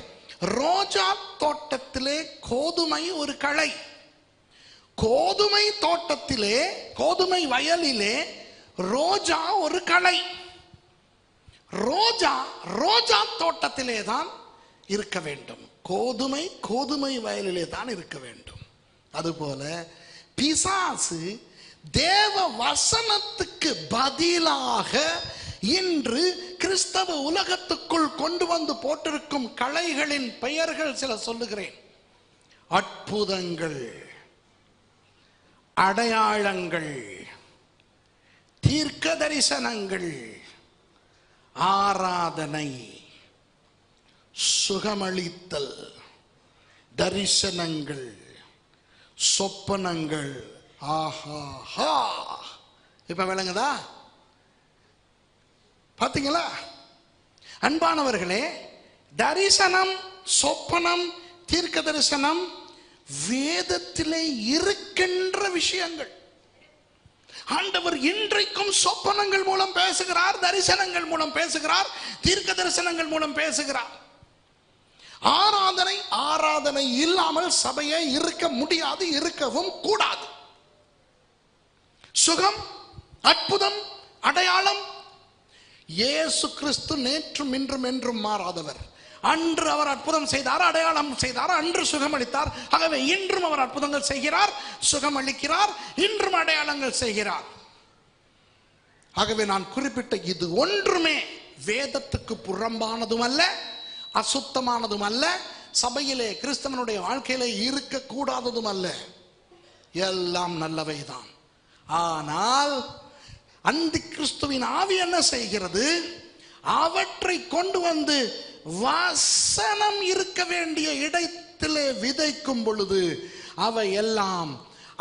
ரோஜா தோட்டத்திலே கோதுமை ஒரு களை, கோதுமை தோட்டத்திலே, கோதுமை வயலிலே ரோஜா ஒரு களை. ரோஜா தோட்டத்திலே தான் இருக்க வேண்டும். கோதுமை வயலிலே தான் இருக்க வேண்டும். அதுபோல பிசாசு தேவ வசனத்துக்கு பதிலாக இன்று கிறிஸ்தவ உலகத்துக்குள் கொண்டு வந்து போட்டிருக்கும் களைகளின் பெயர்கள் சில சொல்லுகிறேன். அற்புதங்கள், அடையாளங்கள், தீர்க்க தரிசனங்கள், ஆராதனை, சுகமளித்தல், தரிசனங்கள், சொப்பனங்கள். ஆஹா, இப்ப விளங்குதா? பாத்தீங்களா அன்பானவர்களே? தரிசனம், சொப்பனம், தீர்க்க தரிசனம் வேதத்திலே இருக்கின்ற விஷயங்கள். ஆண்டவர் இன்றைக்கும் சொப்பனங்கள் மூலம் பேசுகிறார், தரிசனங்கள் மூலம் பேசுகிறார், தீர்க்க தரிசனங்கள் மூலம் பேசுகிறார். ஆராதனை இல்லாமல் சபையே இருக்க முடியாது, இருக்கவும் கூடாது. சுகம், அற்புதம், அடையாளம். இயேசு கிறிஸ்து நேற்றும் இன்றும் என்றும் மாறாதவர். அன்று அவர் அற்புதம் செய்தார், அடையாளம் செய்தார், அன்று சுகம் அளித்தார். ஆகவே இன்றும் அவர் அற்புதங்கள் செய்கிறார், சுகம் அளிக்கிறார், இன்றும் அடையாளங்கள் செய்கிறார். ஆகவே நான் குறிப்பிட்ட இது ஒன்றுமே வேதத்துக்கு புறம்பானதும் அல்ல, அசுத்தமானதும் அல்ல, சபையிலே கிறிஸ்தவனுடைய வாழ்க்கையிலே இருக்கக்கூடாததும் அல்ல. எல்லாம் நல்லவைதான். ஆனால் அந்தி கிறிஸ்துவின் ஆவி என்ன செய்கிறது? அவற்றை கொண்டு வந்து வசனம் இருக்க வேண்டிய இடத்திலே விதைக்கும் பொழுது அவை எல்லாம்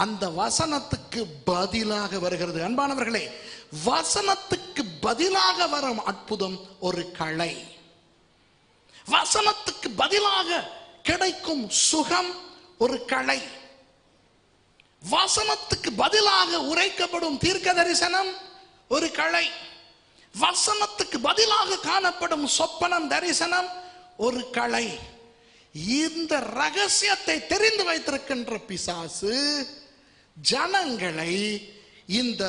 அந்த வசனத்துக்கு பதிலாக வருகிறது. அன்பானவர்களே, வசனத்துக்கு பதிலாக வரும் அற்புதம் ஒரு களை. வசனத்துக்கு பதிலாக கிடைக்கும் சுகம் ஒரு களை. வசனத்துக்கு பதிலாக உரைக்கப்படும் தீர்க்க தரிசனம் ஒரு களை. வசனத்துக்கு பதிலாக காணப்படும் சொப்பனம், தரிசனம் ஒரு களை. இந்த ரகசியத்தை தெரிந்து வைத்திருக்கின்ற பிசாசு ஜனங்களை இந்த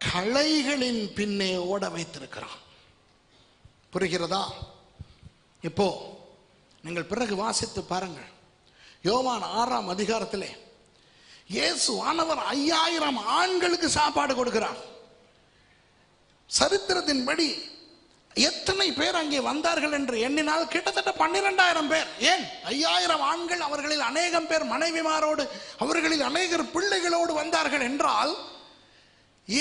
களைகளின் பின்னே ஓட வைத்திருக்கிறான். புரிகிறதா? இப்போ நீங்கள் பிறகு வாசித்து பாருங்கள். யோவான் 6ஆம் அதிகாரத்திலே இயேசு ஆனவர் 5000 ஆண்களுக்கு சாப்பாடு கொடுக்கிறார். சரித்திரத்தின்படி எத்தனை பேர் அங்கே வந்தார்கள் என்று எண்ணினால் கிட்டத்தட்ட 12000 பேர். ஏன் 5000 ஆண்கள், அவர்களில் அநேகம் பேர் மனைவிமாரோடு, அவர்களில் அநேகர் பிள்ளைகளோடு வந்தார்கள் என்றால்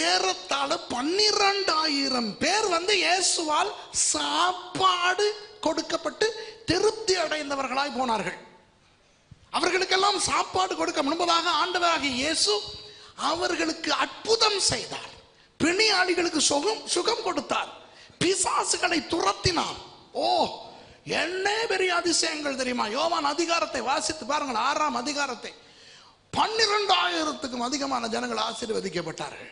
ஏறத்தாழ 12000 பேர் வந்து இயேசுவால் சாப்பாடு கொடுக்கப்பட்டு திருப்தி அடைந்தவர்களாய் போனார்கள். அவர்களுக்கெல்லாம் சாப்பாடு கொடுக்க முன்பதாக ஆண்டவராகிய இயேசு அவர்களுக்கு அற்புதம் செய்தார். பிணியாளிகளுக்கு சுகம் கொடுத்தார், பிசாசுகளை துரத்தினார். ஓ, என்ன பெரிய அதிசயங்கள் தெரியுமா? யோவான் அதிகாரத்தை வாசித்து பாருங்கள், 6ஆம் அதிகாரத்தை. 12000க்கும் அதிகமான ஜனங்கள் ஆசீர்வதிக்கப்பட்டார்கள்.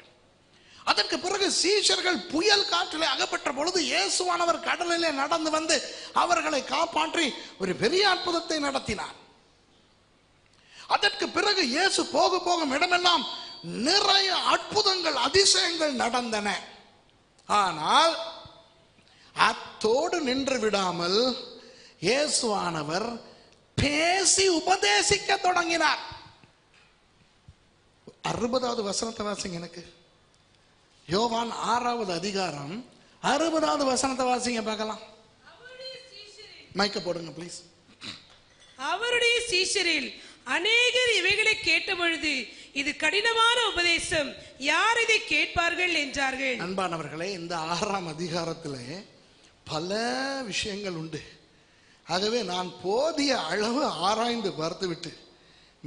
அதற்கு பிறகு சீஷர்கள் புயல் காற்றிலே அகப்பட்ட பொழுது இயேசுவானவர் கடலிலே நடந்து வந்து அவர்களை காப்பாற்றி ஒரு பெரிய அற்புதத்தை நடத்தினார். அதற்கு பிறகு இயேசு போகும் இடமெல்லாம் நிறைய அற்புதங்கள், அதிசயங்கள் நடந்தன. ஆனால் அத்தோடு நின்று விடாமல் இயேசுவானவர் பேசி உபதேசிக்க தொடங்கினார். 60வது வசனத்தை வாசிங்க. எனக்கு யோவான் 6வது அதிகாரம் 60வது வசனத்தை வாசிங்க பார்க்கலாம். மைக்க போடுங்க ப்ளீஸ். அவருடைய சீஷரில் அநேகர் இவைகளை கேட்ட பொழுது, இது கடினமான உபதேசம், யார் இதை கேட்பார்கள் என்றார்கள். அன்பானவர்களே, இந்த 6ஆம் அதிகாரத்திலே பல விஷயங்கள் உண்டு. ஆகவே நான் போதிய அளவு ஆராய்ந்து பார்த்துவிட்டு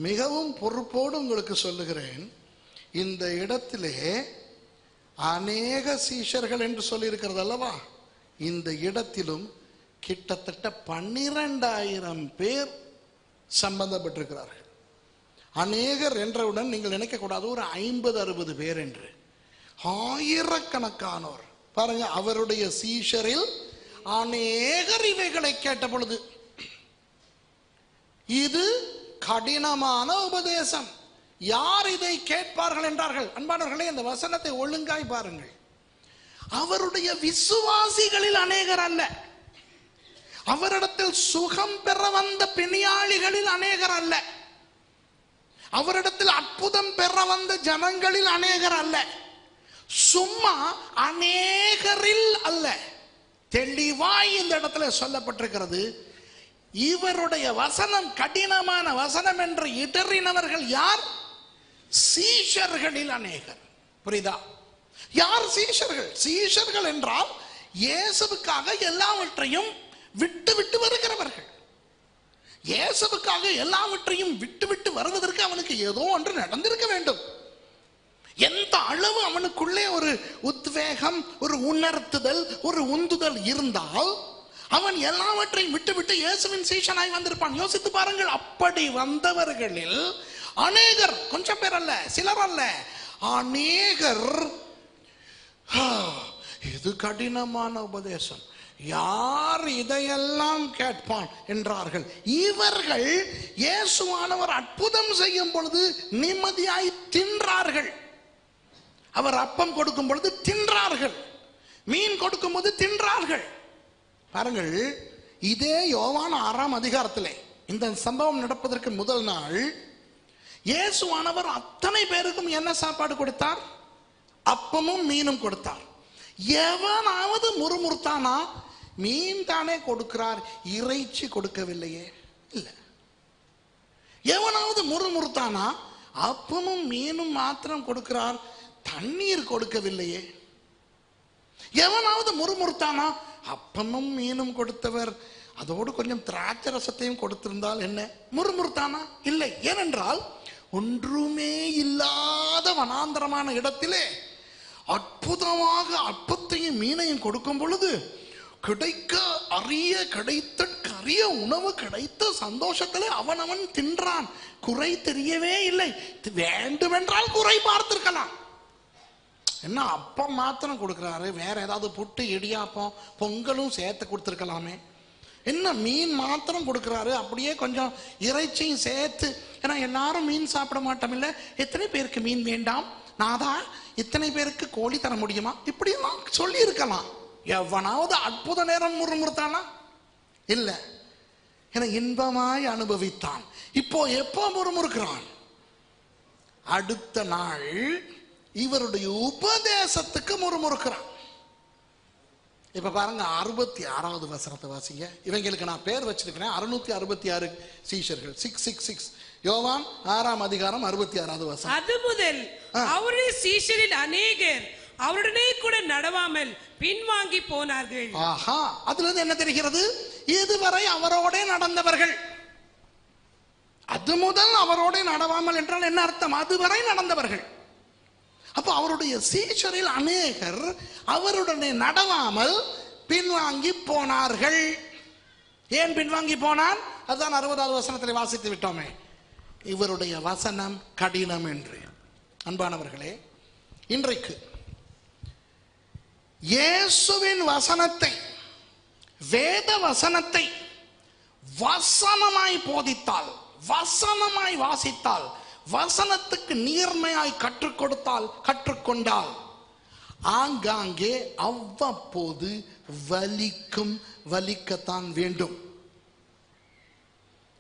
மிகவும் பொறுப்போடு உங்களுக்கு சொல்லுகிறேன். இந்த இடத்திலே அநேக சீஷர்கள் என்று சொல்லி இருக்கிறது அல்லவா, இந்த இடத்திலும் கிட்டத்தட்ட 12000 பேர் சம்பந்தப்பட்டிருக்கிறார்கள். அநேகர் என்றவுடன் நீங்கள் நினைக்கக்கூடாது ஒரு 50-60 பேர் என்று. ஆயிரக்கணக்கானோர். பாருங்க, அவருடைய சீஷரில் அநேகர் இவைகளை கேட்ட பொழுது, இது கடினமான உபதேசம், யார் இதை கேட்பார்கள் என்றார்கள். அன்பானவர்களே, இந்த வசனத்தை ஒழுங்காய் பாருங்கள். அவருடைய விசுவாசிகளில் அநேகர் அல்ல, அவரிடத்தில் சுகம் பெற வந்த பிணியாளிகளில் அநேகர் அல்ல, அவரிடத்தில் அற்புதம் பெற வந்த ஜனங்களில் அநேகர் அல்ல, சும்மா அநேகரில் அல்ல. தெளிவாய் இந்த இடத்துல சொல்லப்பட்டிருக்கிறது, இவருடைய வசனம் கடினமான வசனம் என்று இடறினவர்கள் யார்? சீஷர்களில் அநேகர். புரியுதா? யார் சீஷர்கள்? சீஷர்கள் என்றால் இயேசுவுக்காக எல்லாவற்றையும் விட்டு விட்டு வருகிறவர்கள். இயேசுவுக்காக எல்லாவற்றையும் விட்டு விட்டு வருவதற்கு அவனுக்கு ஏதோ ஒன்று நடந்திருக்க வேண்டும். எந்த அளவு அவனுக்குள்ளே ஒரு உத்வேகம், ஒரு உணர்த்துதல், ஒரு உந்துதல் இருந்தால் அவன் எல்லாவற்றையும் விட்டு விட்டு இயேசுவின் சீஷனாய் வந்திருப்பான். யோசித்து பாருங்கள். அப்படி வந்தவர்களில் அநேகர், கொஞ்சம் பேர் அல்ல, சிலர் அல்ல, அநேகர் இது கடினமான உபதேசம், யார் இதையெல்லாம் கேட்பான் என்றார்கள். இவர்கள் இயேசுவானவர் அற்புதம் செய்யும் பொழுது நிம்மதியாய் தின்றார்கள். அவர் அப்பம் கொடுக்கும் பொழுது தின்றார்கள், மீன் கொடுக்கும் போது தின்றார்கள். பாருங்கள், இதே யோவான் 6ஆம் அதிகாரத்திலே இந்த சம்பவம் நடப்பதற்கு முதல் நாள் இயேசுவானவர் அத்தனை பேருக்கும் என்ன சாப்பாடு கொடுத்தார்? அப்பமும் மீனும் கொடுத்தார். எவனாவது முறுமுறுத்தானா? மீன் தானே கொடுக்கிறார், இறைச்சி கொடுக்கவில்லையே. இல்லை. எவனாவது முறுமுறுத்தானா? அப்பமும் மீனும் மாத்திரம் கொடுக்கிறார், தண்ணீர் கொடுக்கவில்லையே. எவனாவது முறுமுறுத்தானா? அப்பமும் மீனும் கொடுத்தவர் அதோடு கொஞ்சம் திராட்சை ரசத்தையும் கொடுத்திருந்தால் என்ன? முறுமுறுத்தானா? இல்லை. ஏனென்றால் ஒன்றுமே இல்லாத வனாந்தரமான இடத்திலே அற்புதமாக அப்பத்தையும் மீனையும் கொடுக்கும் பொழுது கிடைத்த உணவு கிடைத்த சந்தோஷத்திலே அவன் தின்றான். குறை தெரியவே இல்லை. வேண்டுமென்றால் குறை பார்த்திருக்கலாம். என்ன அப்பம் மாத்திரம் கொடுக்கிறாரு, வேற ஏதாவது புட்டு, இடியாப்பம், பொங்கலும் சேர்த்து கொடுத்துருக்கலாமே. என்ன மீன் மாத்திரம் கொடுக்கிறாரு, அப்படியே கொஞ்சம் இறைச்சியும் சேர்த்து. ஏன்னா எல்லாரும் மீன் சாப்பிட மாட்டோம். இல்லை, எத்தனை பேருக்கு மீன் வேண்டாம் நாதா, இத்தனை பேருக்கு கோழி தர முடியுமா, இப்படியெல்லாம் சொல்லி இருக்கலாம். எவனாவது அற்புத நேரம் முறுமுறுத்தானா? இல்லை. என இன்பமாய் அனுபவித்தான். இப்போ எப்போ முறுமுறுக்கிறான்? அடுத்த நாள் இவருடைய உபதேசத்துக்கு முறுமுறுக்கிறான். இப்ப பாருங்க, 66வது வசனத்தை வாசிங்க. இவங்களுக்கு நான் பேர் வச்சிருக்கிறேன், 666 சீஷர்கள். 666 யோவான் 6ஆம் அதிகாரம் 66வது வசனம். அது முதல் அவருடைய சீஷரில் அநேகர் அவருடனே கூட நடவாமல் பின்வாங்கி போனார்கள். ஆஹா, அதுல இருந்து என்ன தெரிகிறது? இதுவரை அவரோட நடந்தவர்கள். அது முதல் அவரோட நடவாமல் என்றால் என்ன அர்த்தம்? அதுவரை நடந்தவர்கள். அப்போ அவருடைய சீஷரில் அநேகர் அவருடனே நடவாமல் பின்வாங்கி போனார்கள். ஏன் பின்வாங்கி போனார்? அதுதான் 60வது வசனத்தில் வாசித்து விட்டோமே, இவருடைய வசனம் கடினம் என்று. அன்பானவர்களே, இன்றைக்கு இயேசுவின் வசனத்தை, வேத வசனத்தை வசனமாய் போதித்தால், வசனமாய் வாசித்தால், வசனத்துக்கு நீர்மையாய் கற்றுக் கொடுத்தால், கற்றுக்கொண்டால் ஆங்காங்கே அவ்வப்போது வலிக்கத்தான் வேண்டும்.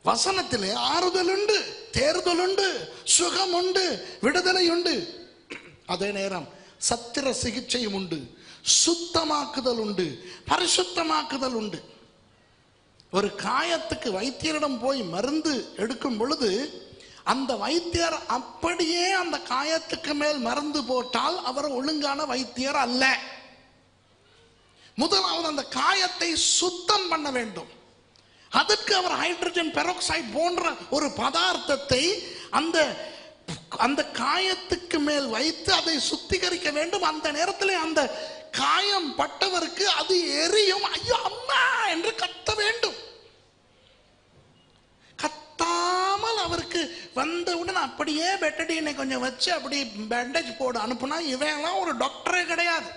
வசனத்திலே ஆறுதல் உண்டு, தேர்தல் உண்டு, சுகம் உண்டு, விடுதலை உண்டு. அதே நேரம் சத்திர சிகிச்சையும் உண்டு, சுத்தமாக்குதல் உண்டு, பரிசுத்தமாக்குதல் உண்டு. ஒரு காயத்துக்கு வைத்தியரிடம் போய் மருந்து எடுக்கும் பொழுது அந்த வைத்தியர் அப்படியே அந்த காயத்துக்கு மேல் மருந்து போட்டால் அவர் ஒழுங்கான வைத்தியர் அல்ல. முதலாவது அந்த காயத்தை சுத்தம் பண்ண வேண்டும். அதற்கு அவர் ஹைட்ரஜன் பெராக்சைடு போன்ற ஒரு பதார்த்தத்தை அந்த காயத்துக்கு மேல் வைத்து அதை சுத்திகரிக்க வேண்டும். அந்த நேரத்தில் அந்த காயம் பட்டவருக்கு அது எரியும், ஐயோ அம்மா என்று கத்த வேண்டும். கத்தாமல் அவருக்கு வந்தவுடன் அப்படியே பெட்டடினை கொஞ்சம் வச்சு அப்படி பேண்டேஜ் போடு அனுப்புனா இவெல்லாம் ஒரு டாக்டரே கிடையாது.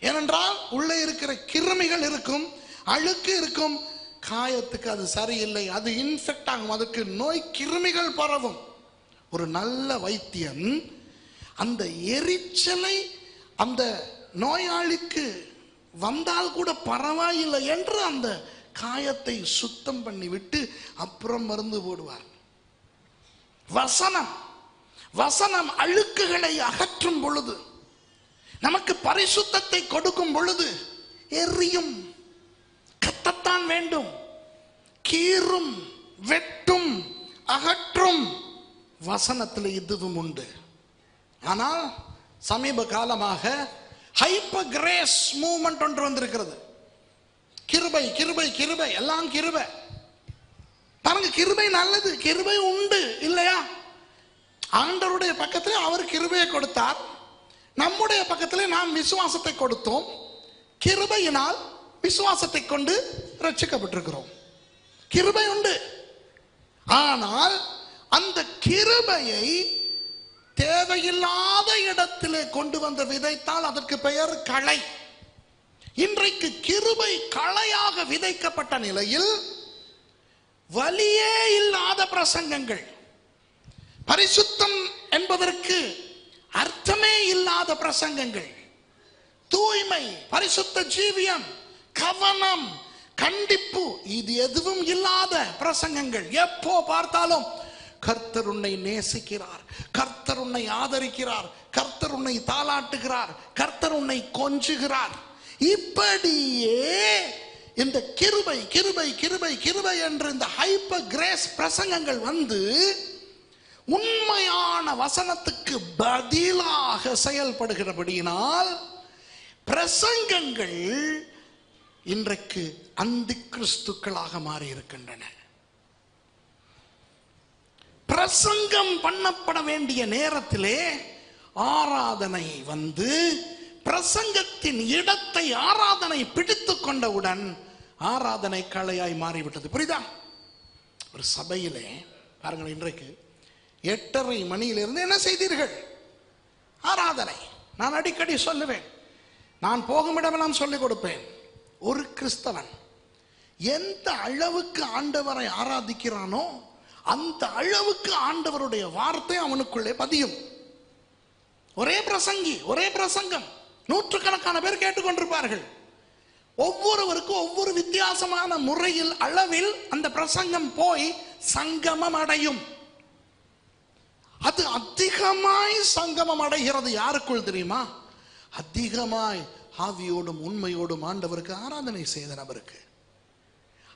ஏனென்றால் உள்ளே இருக்கிற கிருமிகள் இருக்கும், அழுக்கு இருக்கும், காயத்துக்கு அது சரியில்லை, அது இன்ஃபெக்ட் ஆகும், அதுக்கு நோய் கிருமிகள் பரவும். ஒரு நல்ல வைத்தியன் அந்த எரிச்சலை அந்த நோயாளிக்கு வந்தால் கூட பரவாயில்லை என்று அந்த காயத்தை சுத்தம் பண்ணிவிட்டு அப்புறம் மருந்து போடுவார். வசனம் அழுக்குகளை அகற்றும் பொழுது, நமக்கு பரிசுத்தத்தை கொடுக்கும் பொழுது எரியும், கத்தத்தான் வேண்டும், கீறும், வெட்டும், அகற்றும். வசனத்தில் இதுவும் உண்டு. ஆனால் சமீப காலமாக ஹைப்பர் கிரேஸ் மூவ்மெண்ட் ஒன்று வந்திருக்கிறது. கிருபை கிருபை கிருபை, எல்லாம் கிருபை. பாருங்க, கிருபை நல்லது, கிருபை உண்டு இல்லையா? ஆண்டவருடைய பக்கத்திலே அவர் கிருபையை கொடுத்தார், நம்முடைய பக்கத்திலே நாம் விசுவாசத்தை கொடுத்தோம். கிருபையினால் விசுவாசத்தை கொண்டு ரட்சிக்கப்பட்டிருக்கிறோம். கிருபை உண்டு. ஆனால் அந்த கிருபையை தேவையில்லாத இடத்திலே கொண்டு வந்து விதைத்தால் அதற்கு பெயர் களை. இன்றைக்கு கிருபை களையாக விதைக்கப்பட்ட நிலையில் வலியே இல்லாத பிரசங்கங்கள், பரிசுத்தம் என்பதற்கு அர்த்தமே இல்லாத பிரசங்கங்கள், தூய்மை, பரிசுத்த ஜீவியம், கவனம், கண்டிப்பு, இது எதுவும் இல்லாத பிரசங்கங்கள். எப்போ பார்த்தாலும் கர்த்தர் உன்னை நேசிக்கிறார், கர்த்தர் உன்னை ஆதரிக்கிறார், கர்த்தர் உன்னை தாளாட்டுகிறார், கர்த்தர் உன்னை கொஞ்சுகிறார். இப்படியே இந்த கிருபை கிருபை கிருபை கிருபை என்ற இந்த ஹைப்பர் கிரேஸ் பிரசங்கங்கள் வந்து உண்மையான வசனத்துக்கு பதிலாக செயல்படுகிறபடியினால் பிரசங்கங்கள் இன்றைக்கு அந்தி கிறிஸ்துக்களாக மாறி இருக்கின்றன. பிரசங்கம் பண்ணப்பட வேண்டிய நேரத்திலே ஆராதனை வந்து பிரசங்கத்தின் இடத்தை ஆராதனை பிடித்துக் கொண்டவுடன் ஆராதனை கலையாய் மாறிவிட்டது. புரியுதா? ஒரு சபையிலே பாருங்கள், இன்றைக்கு 8:30 மணியிலிருந்து என்ன செய்தீர்கள்? ஆராதனை. நான் அடிக்கடி சொல்லுவேன், நான் போகும் இடமெல்லாம் சொல்லிக் கொடுப்பேன். ஒரு கிறிஸ்தவன் எந்த அளவுக்கு ஆண்டவரை ஆராதிக்கிறானோ அந்த அளவுக்கு ஆண்டவருடைய வார்த்தை அவனுக்குள்ளே பதியும். ஒரே பிரசங்கி, ஒரே பிரசங்கம், நூற்றுக்கணக்கான பேர் கேட்டுக்கொண்டிருப்பார்கள். ஒவ்வொருவருக்கும் ஒவ்வொரு வித்தியாசமான முறையில் அளவில் அந்த பிரசங்கம் போய் சங்கமம் அடையும். அது அதிகமாய் சங்கமம் அடைகிறது. யாருக்குள் தெரியுமா? அதிகமாய் ஆவியோடும் உண்மையோடும் ஆண்டவருக்கு ஆராதனை செய்த நபருக்கு.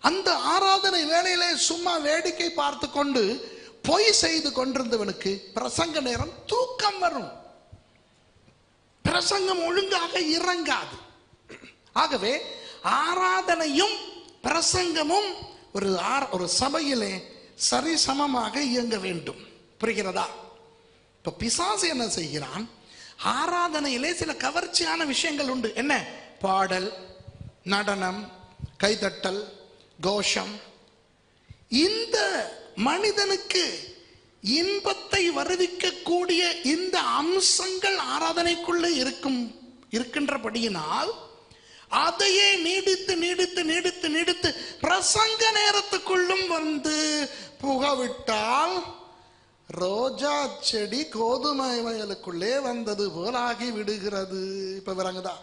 அந்த ஆராதனை வேளையிலே சும்மா வேடிக்கை பார்த்து கொண்டு பொய் செய்து கொண்டிருந்தவனுக்கு பிரசங்க நேரம் தூக்கம் வரும், பிரசங்கம் ஒழுங்காக இறங்காது. ஆகவே ஆராதனையும் பிரசங்கமும் ஒரு சபையிலே சரிசமமாக இயங்க வேண்டும். புரிகிறதா? இப்ப பிசாசு என்ன செய்கிறான்? ஆராதனையிலே சில கவர்ச்சியான விஷயங்கள் உண்டு. என்ன? பாடல், நடனம், கைதட்டல், கோஷம். இந்த மனிதனுக்கு இன்பத்தை வருவிக்கக்கூடிய இந்த அம்சங்கள் ஆராதனைக்குள்ளே இருக்கின்றபடியினால் அதையே நீடித்து நீடித்து நீடித்து நீடித்து பிரசங்க நேரத்துக்குள்ளும் வந்து புகவிட்டால் ரோஜா செடி கோதுமை வயலுக்குள்ளே வந்தது போல் ஆகி விடுகிறது. இப்ப விளங்குதா?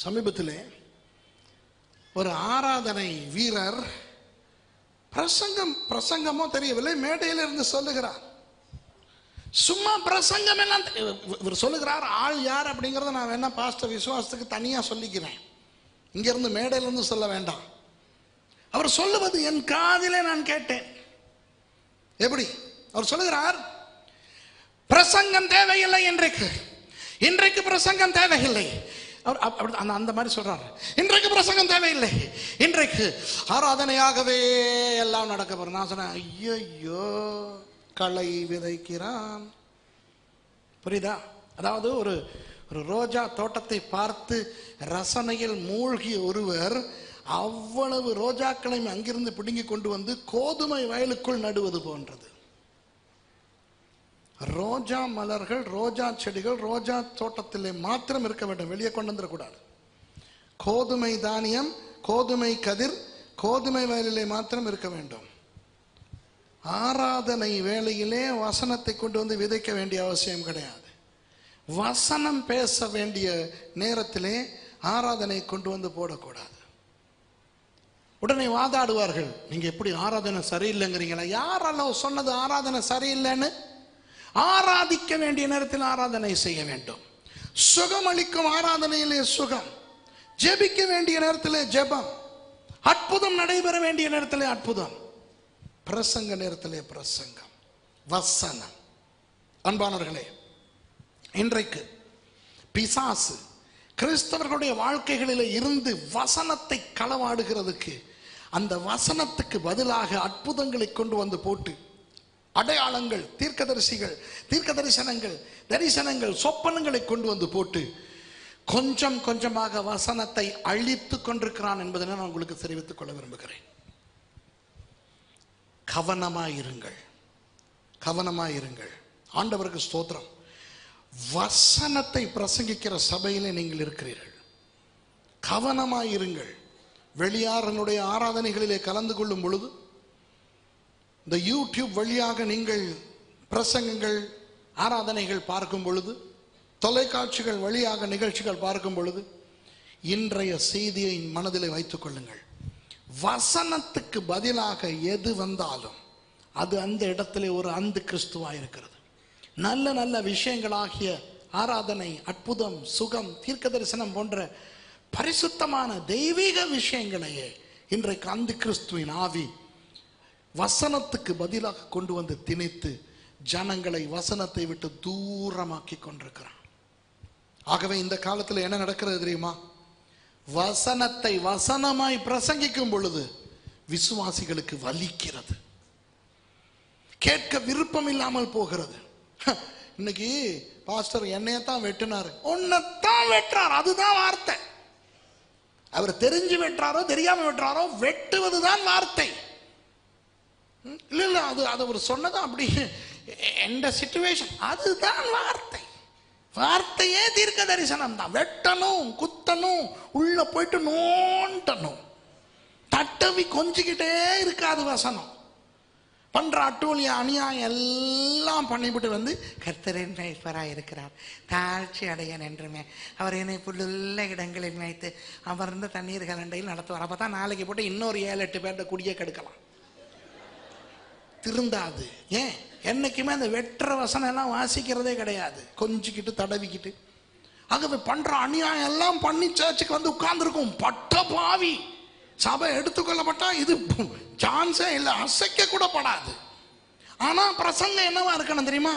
சமீபத்திலே ஒரு ஆராதனை வீரர் பிரசங்கமோ தெரியவில்லை, மேடையில் இருந்து சொல்லுகிறார். சும்மா பிரசங்கம் எல்லாம் இவர் சொல்லுகிறார். ஆள் யார் அப்படிங்கறத நான் வேணா பாஸ்டர் விசுவாசத்துக்கு தனியா சொல்லிக்கிறேன், இங்க இருந்து மேடையில இருந்து சொல்ல வேண்டாம். அவர் சொல்லுவது என் காதிலே நான் கேட்டேன். எப்படி? அவர் சொல்லுகிறார், பிரசங்கம் தேவையில்லை, இன்றைக்கு பிரசங்கம் தேவையில்லை. அந்த மாதிரி சொல்றாரு. இன்றைக்கு பிரசங்கம் தேவையில்லை, இன்றைக்கு ஆராதனையாகவே எல்லாம் நடக்க போற. நான் சொன்னேன், ஐயோ, களை விதைக்கிறான். புரியுதா? அதாவது ஒரு ரோஜா தோட்டத்தை பார்த்து ரசனையில் மூழ்கிய ஒருவர் அவ்வளவு ரோஜாக்களையும் அங்கிருந்து பிடுங்கி கொண்டு வந்து கோதுமை வயலுக்குள் நடுவது போன்றது. ரோஜா மலர்கள், ரோஜா செடிகள் ரோஜா தோட்டத்திலே மாத்திரம் இருக்க வேண்டும், வெளியே கொண்டு வந்துடக்கூடாது. கோதுமை தானியம், கோதுமை கதிர் கோதுமை வயலிலே மாத்திரம் இருக்க வேண்டும். ஆராதனை வேளையிலே வசனத்தை கொண்டு வந்து விதைக்க வேண்டிய அவசியம் கிடையாது. வசனம் பேச வேண்டிய நேரத்திலே ஆராதனை கொண்டு வந்து போடக்கூடாது. உடனே வாதாடுவார்கள், நீங்க எப்படி ஆராதனை சரியில்லைங்கிறீங்களா? யாரெல்லாம் சொன்னது ஆராதனை சரியில்லைன்னு? ஆராதிக்க வேண்டிய நேரத்தில் ஆராதனை செய்ய வேண்டும். சுகம் அளிக்கும் ஆராதனையிலே சுகம், ஜெபிக்க வேண்டிய நேரத்திலே ஜெபம், அற்புதம் நடைபெற வேண்டிய நேரத்திலே அற்புதம், பிரசங்க நேரத்திலே பிரசங்கம், வசனம். அன்பானவர்களே, இன்றைக்கு பிசாசு கிறிஸ்தவர்களுடைய வாழ்க்கைகளில் இருந்து வசனத்தை களவாடுகிறதுக்கு, அந்த வசனத்துக்கு பதிலாக அற்புதங்களை கொண்டு வந்து போட்டு, அடையாளங்கள், தீர்க்க தரிசனங்கள், சொப்பனங்களை கொண்டு வந்து போட்டு கொஞ்சம் கொஞ்சமாக வசனத்தை அழித்து கொண்டிருக்கிறான் என்பதை நான் உங்களுக்கு தெரிவித்துக் கொள்ள விரும்புகிறேன். கவனமாயிருங்கள். ஆண்டவருக்கு ஸ்தோத்திரம். வசனத்தை பிரசங்கிக்கிற சபையிலே நீங்கள் இருக்கிறீர்கள், கவனமாயிருங்கள். வெளியாரனுடைய ஆராதனைகளிலே கலந்து கொள்ளும் பொழுது, இந்த யூடியூப் வழியாக நீங்கள் பிரசங்கங்கள், ஆராதனைகள் பார்க்கும் பொழுது, தொலைக்காட்சிகள் வழியாக நிகழ்ச்சிகள் பார்க்கும் பொழுது, இன்றைய செய்தியை மனதிலே வைத்துக் கொள்ளுங்கள். வசனத்துக்கு பதிலாக எது வந்தாலும் அது அந்த இடத்திலே ஒரு அந்து கிறிஸ்துவா இருக்கிறது. நல்ல நல்ல விஷயங்களாகிய ஆராதனை, அற்புதம், சுகம், தீர்க்க தரிசனம் போன்ற பரிசுத்தமான தெய்வீக விஷயங்களையே இன்றைக்கு அந்து கிறிஸ்துவின் ஆவி வசனத்துக்கு பதிலாக கொண்டு வந்து திணித்து ஜனங்களை வசனத்தை விட்டு தூரமாக்கி கொண்டிருக்கிறான். ஆகவே இந்த காலத்தில் என்ன நடக்கிறது தெரியுமா? வசனத்தை வசனமாய் பிரசங்கிக்கும் பொழுது விசுவாசிகளுக்கு வலிக்கிறது, கேட்க விருப்பம் இல்லாமல் போகிறது. இன்னைக்கு பாஸ்டர் என்னையத்தான் வெட்டினாரு, உன்னைத்தான் வெட்டுறார், அதுதான் வார்த்தை. அவர் தெரிஞ்சு வெட்டுறாரோ தெரியாம வெட்டுறாரோ, வெட்டுவதுதான் வார்த்தை. இல்ல அது அவர் சொன்னதான் அப்படி எந்த சிச்சுவேஷன், அதுதான் வார்த்தை. வார்த்தையே தீர்க்க தரிசனம் தான். வெட்டணும், குத்தணும், உள்ள போயிட்டு நோண்டணும், தட்டவி கொஞ்சிக்கிட்டே இருக்காது வசனம். பண்ற அட்டூழிய அநியாயம் எல்லாம் பண்ணிவிட்டு வந்து கர்த்தரின் மேய்ப்பராய் இருக்கிறார், தாழ்ச்சி அடையன் என்றுமே அவர் என்னை புல்லுள்ள இடங்களில் மேய்த்து அமர்ந்த தண்ணீர் கலண்டையில் நடத்துவார். அப்பதான் நாளைக்கு போட்டு இன்னொரு 7-8 பேர்த்த குடியே கெடுக்கலாம். திருந்தாது. ஏன்? என்னைக்குமே அந்த வெற்ற வசனம் எல்லாம் வாசிக்கிறதே கிடையாது, கொஞ்சிக்கிட்டு தடவிக்கிட்டு. ஆகவே பண்ற அநியாயம் எல்லாம் பண்ணி சர்ச்சுக்கு வந்து உட்கார்ந்துருக்கும். பட்ட பாவி சபை எடுத்துக்கொள்ளப்பட்டா இது சான்ஸே இல்லை, அசைக்க கூட படாது. ஆனா பிரசங்கம் என்னவா இருக்கணும் தெரியுமா?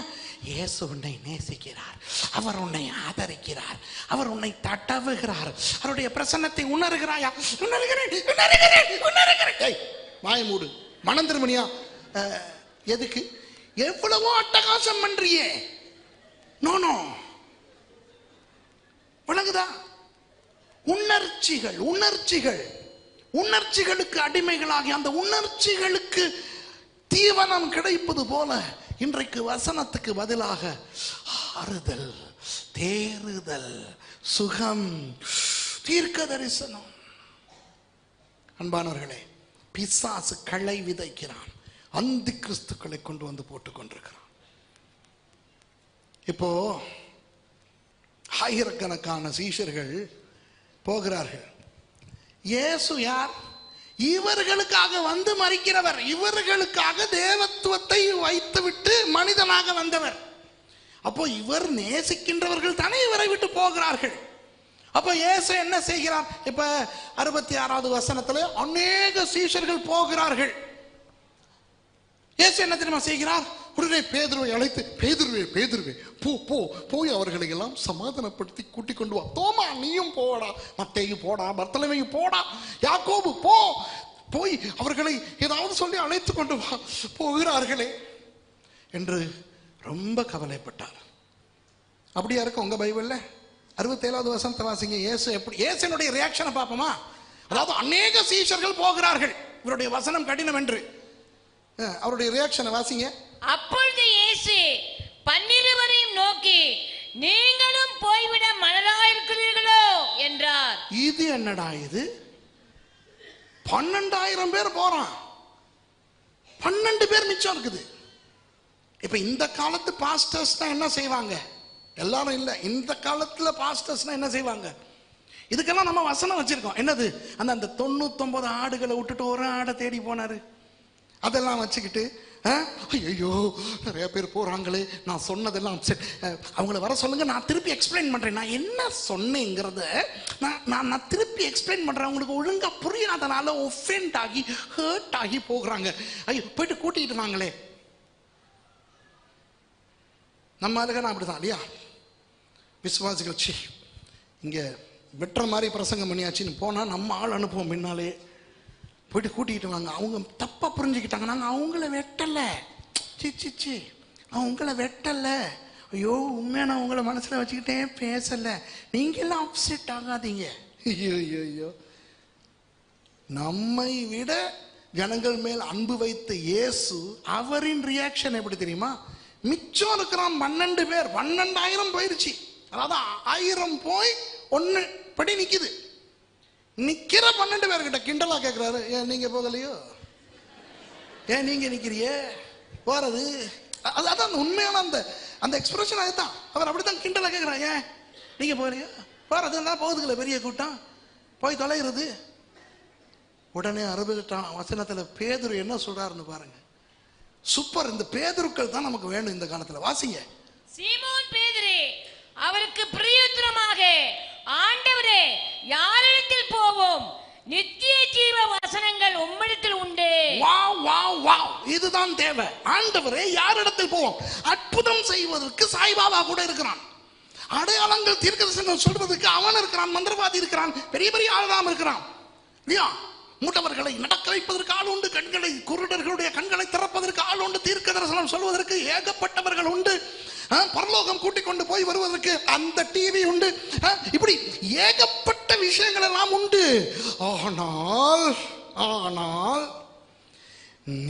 இயேசு உன்னை நேசிக்கிறார், அவர் உன்னை ஆதரிக்கிறார், அவர் உன்னை தட்டவுகிறார், அவருடைய பிரசன்னத்தை உணர்கிறாயா? உணர்கிறேன். வாய மூடு, மனம் திருமணியா. எதுக்கு? எவ்வளவோ அட்டகாசம் பண்றியே. நோ, விளங்குதா? உணர்ச்சிகளுக்கு அடிமைகளாகி அந்த உணர்ச்சிகளுக்கு தீவனம் கிடைப்பது போல இன்றைக்கு வசனத்துக்கு பதிலாக ஆறுதல், தேறுதல், சுகம், தீர்க்க தரிசனம். அன்பானவர்களே, பிசாசு களை விதைக்கிறான், அந்தி கிறிஸ்துக்களை கொண்டு வந்து போட்டுக் கொண்டிருக்கிறான். இப்போ ஆயிரக்கணக்கான சீஷர்கள் போகிறார்கள். இயேசு யார்? இவர்களுக்காக வந்து மரிக்கிறவர், இவர்களுக்காக தேவத்துவத்தை வைத்துவிட்டு மனிதனாக வந்தவர். அப்போ இவர் நேசிக்கின்றவர்கள் தானே இவரை விட்டு போகிறார்கள். அப்ப இயேசு என்ன செய்கிறார்? இப்ப 66வது வசனத்துல அநேக சீஷர்கள் போகிறார்கள். இயேசு என்ன தெரியுமா செய்கிறார்? உடனே பேதுருவை அழைத்து, பேதுருவே போய் அவர்களை எல்லாம் சமாதானப்படுத்தி கூட்டிக் கொண்டு வா. தோமா நீயும் போடா, மத்தேயு போடா, பர்த்தலமேயு போடா, யாக்கோபு போய் அவர்களை ஏதாவது சொல்லி அழைத்து கொண்டு வா, போகிறார்களே என்று ரொம்ப கவலைப்பட்டார். அப்படியா இருக்கு உங்க பைபிள்ல? 67வது வசனத்தை வாசிங்க. இயேசுனுடைய ரியாக்ஷனை பார்ப்போமா? அதாவது அநேக சீஷர்கள் போகிறார்கள், இவருடைய வசனம் கடினம் என்று. அவருடைய ரியாக்ஷனை வாசிங்க. அப்பொழுது இயேசு 12 நோக்கி, நீங்களும் போய்விட மனதாயிருக்கிறீர்களோ என்றார். இது என்னடா இது? 12,000 பேர் போறான், 12 பேர் மிச்சம் இருக்குது. இப்ப இந்த காலத்து பாஸ்டர்ஸ் தான் என்ன செய்வாங்க? எல்லாரும் இல்ல, இந்த காலத்துல பாஸ்டர்ஸ் என்ன செய்வாங்க? இதுக்கெல்லாம் நம்ம வசனம் வச்சிருக்கோம். என்னது? அந்த 99 ஆடுகளை விட்டுட்டு ஒரு ஆடை தேடி போனாரு. அதெல்லாம் வச்சுக்கிட்டு ஐயோ நிறைய பேர் போறாங்களே, நான் சொன்னதெல்லாம் அவங்கள வர சொல்லுங்க, நான் திருப்பி எக்ஸ்பிளைன் பண்றேன். நான் என்ன சொன்னேங்கிறத நான் திருப்பி எக்ஸ்பிளைன் பண்றேன். அவங்களுக்கு ஒழுங்கா புரியாதனால ஒஃபெண்ட் ஆகி ஹர்ட் ஆகி போகிறாங்க. ஐயோ போயிட்டு கூட்டிட்டு வாங்களே. நம்ம ஆளுங்க நான் அப்படிதான் இல்லையா? விசுவாசிகள் இங்கே வெட்டுற மாதிரி பிரசங்கம் பண்ணியாச்சுன்னு போனால் நம்ம ஆள் அனுப்புவோம், முன்னாலே போயிட்டு கூட்டிகிட்டு வாங்க. அவங்க தப்பாக புரிஞ்சுக்கிட்டாங்க, நாங்கள் அவங்கள வெட்டலை, சி அவங்கள வெட்டலை, ஐயோ உண்மையாக நான் உங்களை மனசில் வச்சுக்கிட்டே பேசலை, நீங்களாம் அப்செட் ஆகாதீங்க. ஐயோ ஐயோ ஐயோ, நம்மை விட ஜனங்கள் மேல் அன்பு வைத்த இயேசு, அவரின் ரியாக்ஷன் எப்படி தெரியுமா? மிச்சம் இருக்கிறான் 12 பேர், 12,000 போயிருச்சு. அதாவது 1000 போய் 1 படி நிக்குது. நிக்கிற 12 பேர்கிட்ட கிண்டலா கேட்கிறாரு, ஏன் நீங்க போகலையோ, ஏன் நீங்க நிக்கிறியே போறது. அதான் உண்மையான அந்த எக்ஸ்பிரஷன். அதுதான் அவர் அப்படித்தான் கிண்டலா கேட்கிறார், ஏன் நீங்க போகலையோ, போறதுன்னா போகுதுல பெரிய கூட்டம், போய் தொலைகிறது. உடனே 68ஆம் வசனத்துல பேதுரு என்ன சொல்றாருன்னு பாருங்க. சூப்பர், இந்த பேதுருக்கள் தான் நமக்கு வேணும் இந்த காலத்துல. வாசிங்க. சீமோன் பேதுரு அவருக்கு பிரயுத்தரமாக, ஆண்டவரே யாரிடத்தில் போவோம், நித்திய ஜீவ வசனங்கள் உம்மிடத்தில் உண்டு. வாவ் வாவ் வாவ், இதுதான் தேவை. ஆண்டவரே யாரிடத்தில் போவோம்? அற்புதம் செய்வதற்கு சாய்பாபா கூட இருக்கிறான், அடையாளங்கள் தீர்க்கதரிசனம் சொல்வதற்கு அவன் இருக்கிறான், மந்திரவாதி இருக்கிறான், பெரிய பெரிய ஆளாம் இருக்கிறான் இல்லையா? மூட்டவர்களை நடக்க வைப்பதற்கு ஆள் உண்டு, கண்களை குருடர்களுடைய கண்களை திறப்பதற்கு ஆள் உண்டு, தீர்க்க தரிசனம் சொல்வதற்கு ஏகப்பட்டவர்கள் உண்டு, பரலோகம் கூட்டிக் கொண்டு போய் வருவதற்கு அந்த டிவி உண்டு, இப்படி ஏகப்பட்ட விஷயங்கள் எல்லாம் உண்டு. ஆனால்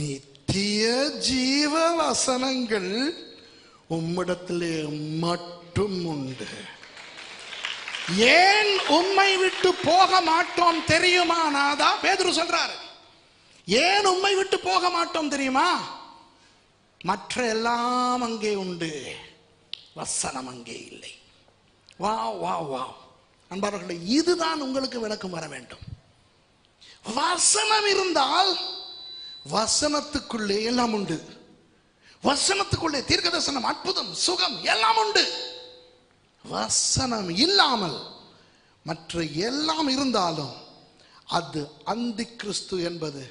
நித்திய ஜீவ வசனங்கள் உம்மிடத்திலே மட்டும் உண்டு. ஏன் உம்மை விட்டு போக மாட்டோம் தெரியுமா? நாதா பேதுரு சொல்றாரு, ஏன் உம்மை விட்டு போக மாட்டோம் தெரியுமா? மற்ற எல்லாம் அங்கே உண்டு, வசனம் அங்கே இல்லை. வா வா வா அன்பார்களே, இதுதான் உங்களுக்கு விளக்கம் வர வேண்டும். வசனம் இருந்தால் வசனத்துக்குள்ளே எல்லாம் உண்டு, வசனத்துக்குள்ளே தீர்க்கதரிசனம், அற்புதம், சுகம் எல்லாம் உண்டு. வசனம் இல்லாமல் மற்ற எல்லாம் இருந்தாலும் அது அந்தி கிறிஸ்து என்பது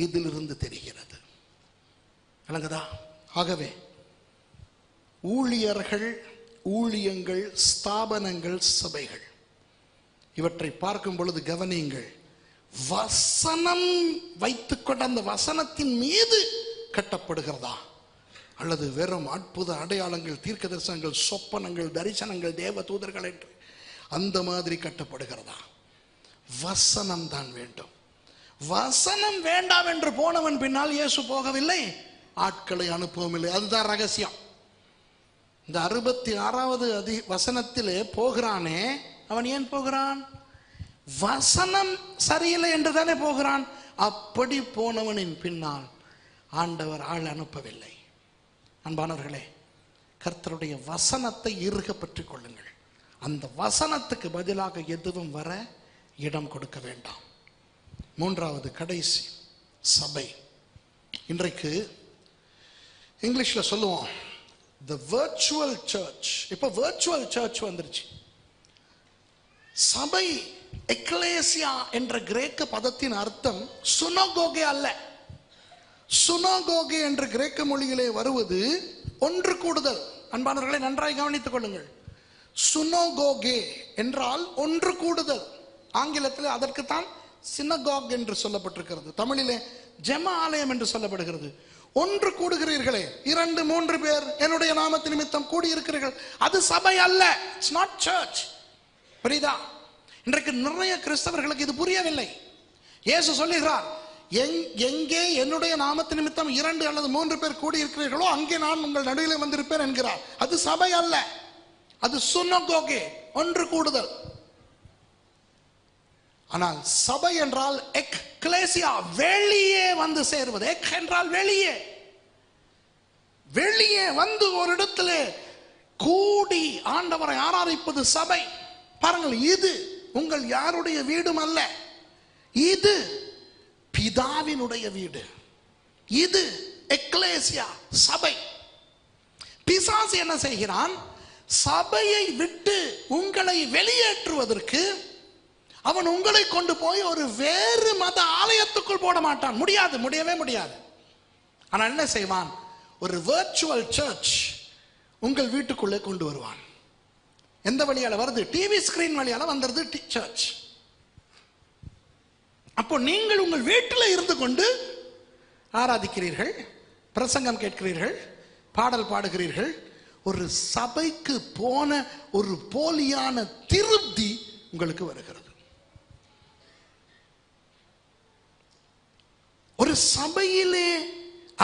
இதிலிருந்து தெரிகிறது. விளங்குதா? ஆகவே ஊழியர்கள், ஊழியங்கள், ஸ்தாபனங்கள், சபைகள் இவற்றை பார்க்கும் பொழுது கவனியுங்கள். வசனம் வைத்துக்கொண்ட அந்த வசனத்தின் மீது கட்டப்படுகிறதா, அல்லது வெறும் அற்புத அடையாளங்கள், தீர்க்க தரிசனங்கள், சொப்பனங்கள், தரிசனங்கள், தேவ தூதர்கள் என்று அந்த மாதிரி கட்டப்படுகிறதா? வசனம் தான் வேண்டும். வசனம் வேண்டாம் என்று போனவன் பின்னால் இயேசு போகவில்லை, ஆட்களை அனுப்பவும் இல்லை. அதுதான் ரகசியம். இந்த 66வது வசனத்திலே போகிறானே, அவன் ஏன் போகிறான்? வசனம் சரியில்லை என்று தானே போகிறான். அப்படி போனவனின் பின்னால் ஆண்டவர் ஆள் அனுப்பவில்லை. அன்பானவர்களே, கர்த்தருடைய வசனத்தை இறுக பற்றிக் கொள்ளுங்கள். அந்த வசனத்துக்கு பதிலாக எதுவும் வர இடம் கொடுக்க வேண்டாம். 3வது கடைசி, சபை. இன்றைக்கு இங்கிலீஷ்ல சொல்லுவோம் the virtual church. இப்போ virtual church வந்துருச்சு. சபை, எக்லேசியா என்ற கிரேக்க பதத்தின் அர்த்தம் சுனகோகே அல்ல. சுனகோகே என்ற கிரேக்க மொழியிலே வருவது ஒன்று கூடுதல். அன்பானவர்களை நன்றாய் கவனித்துக் கொள்ளுங்கள். சுனகோகே என்றால் ஒன்று கூடுதல். ஆங்கிலத்தில் அதற்குத்தான் சினகாக் என்று சொல்லப்பட்டிருக்கிறது. தமிழிலே ஜெப ஆலயம் என்று சொல்லப்படுகிறது. ஒன்று கூடுகிறீர்களே, 2, 3 பேர் என்னுடைய நாமத்து நிமித்தம் கூடியிருக்கிறீர்கள், அது சபை அல்ல. It's not church. புரியுதா? இன்றைக்கு நிறைய கிறிஸ்தவர்களுக்கு இது புரியவில்லை. இயேசு சொல்லுகிறார், எங்கே என்னுடைய நாமத்து நிமித்தம் 2 அல்லது 3 பேர் கூடியிருக்கிறீர்களோ அங்கே நான் உங்கள் நடுவில் வந்திருப்பேன் என்கிறார். அது சபை அல்ல, அது சுனகோகே, ஒன்று கூடுதல். ஆனால் சபை என்றால் எக்லேசியா, வெளியே வந்து சேருவது. எக் என்றால் வெளியே, வெளியே வந்து ஒரு இடத்திலே கூடி ஆண்டவரை ஆராதிப்பது சபை. பாருங்கள், இது உங்கள் யாருடைய வீடும் அல்ல, இது பிதாவினுடைய வீடு, இது எக்லேசியா, சபை. பிசாசு என்ன செய்கிறான்? சபையை விட்டு உங்களை வெளியேற்றுவதற்கு அவன் உங்களை கொண்டு போய் ஒரு வேறு மத ஆலயத்துக்குள் போட மாட்டான். முடியாது, முடியவே முடியாது. ஆனால் என்ன செய்வான்? ஒரு வர்ச்சுவல் சர்ச் உங்கள் வீட்டுக்குள்ளே கொண்டு வருவான். எந்த வழியால வருது? டிவி ஸ்கிரீன் வழியால வந்துருது சர்ச். அப்போ நீங்கள் உங்கள் வீட்டில் இருந்து கொண்டு ஆராதிக்கிறீர்கள், பிரசங்கம் கேட்கிறீர்கள், பாடல் பாடுகிறீர்கள். ஒரு சபைக்கு போன ஒரு போலியான திருப்தி உங்களுக்கு வருகிறது. ஒரு சபையிலே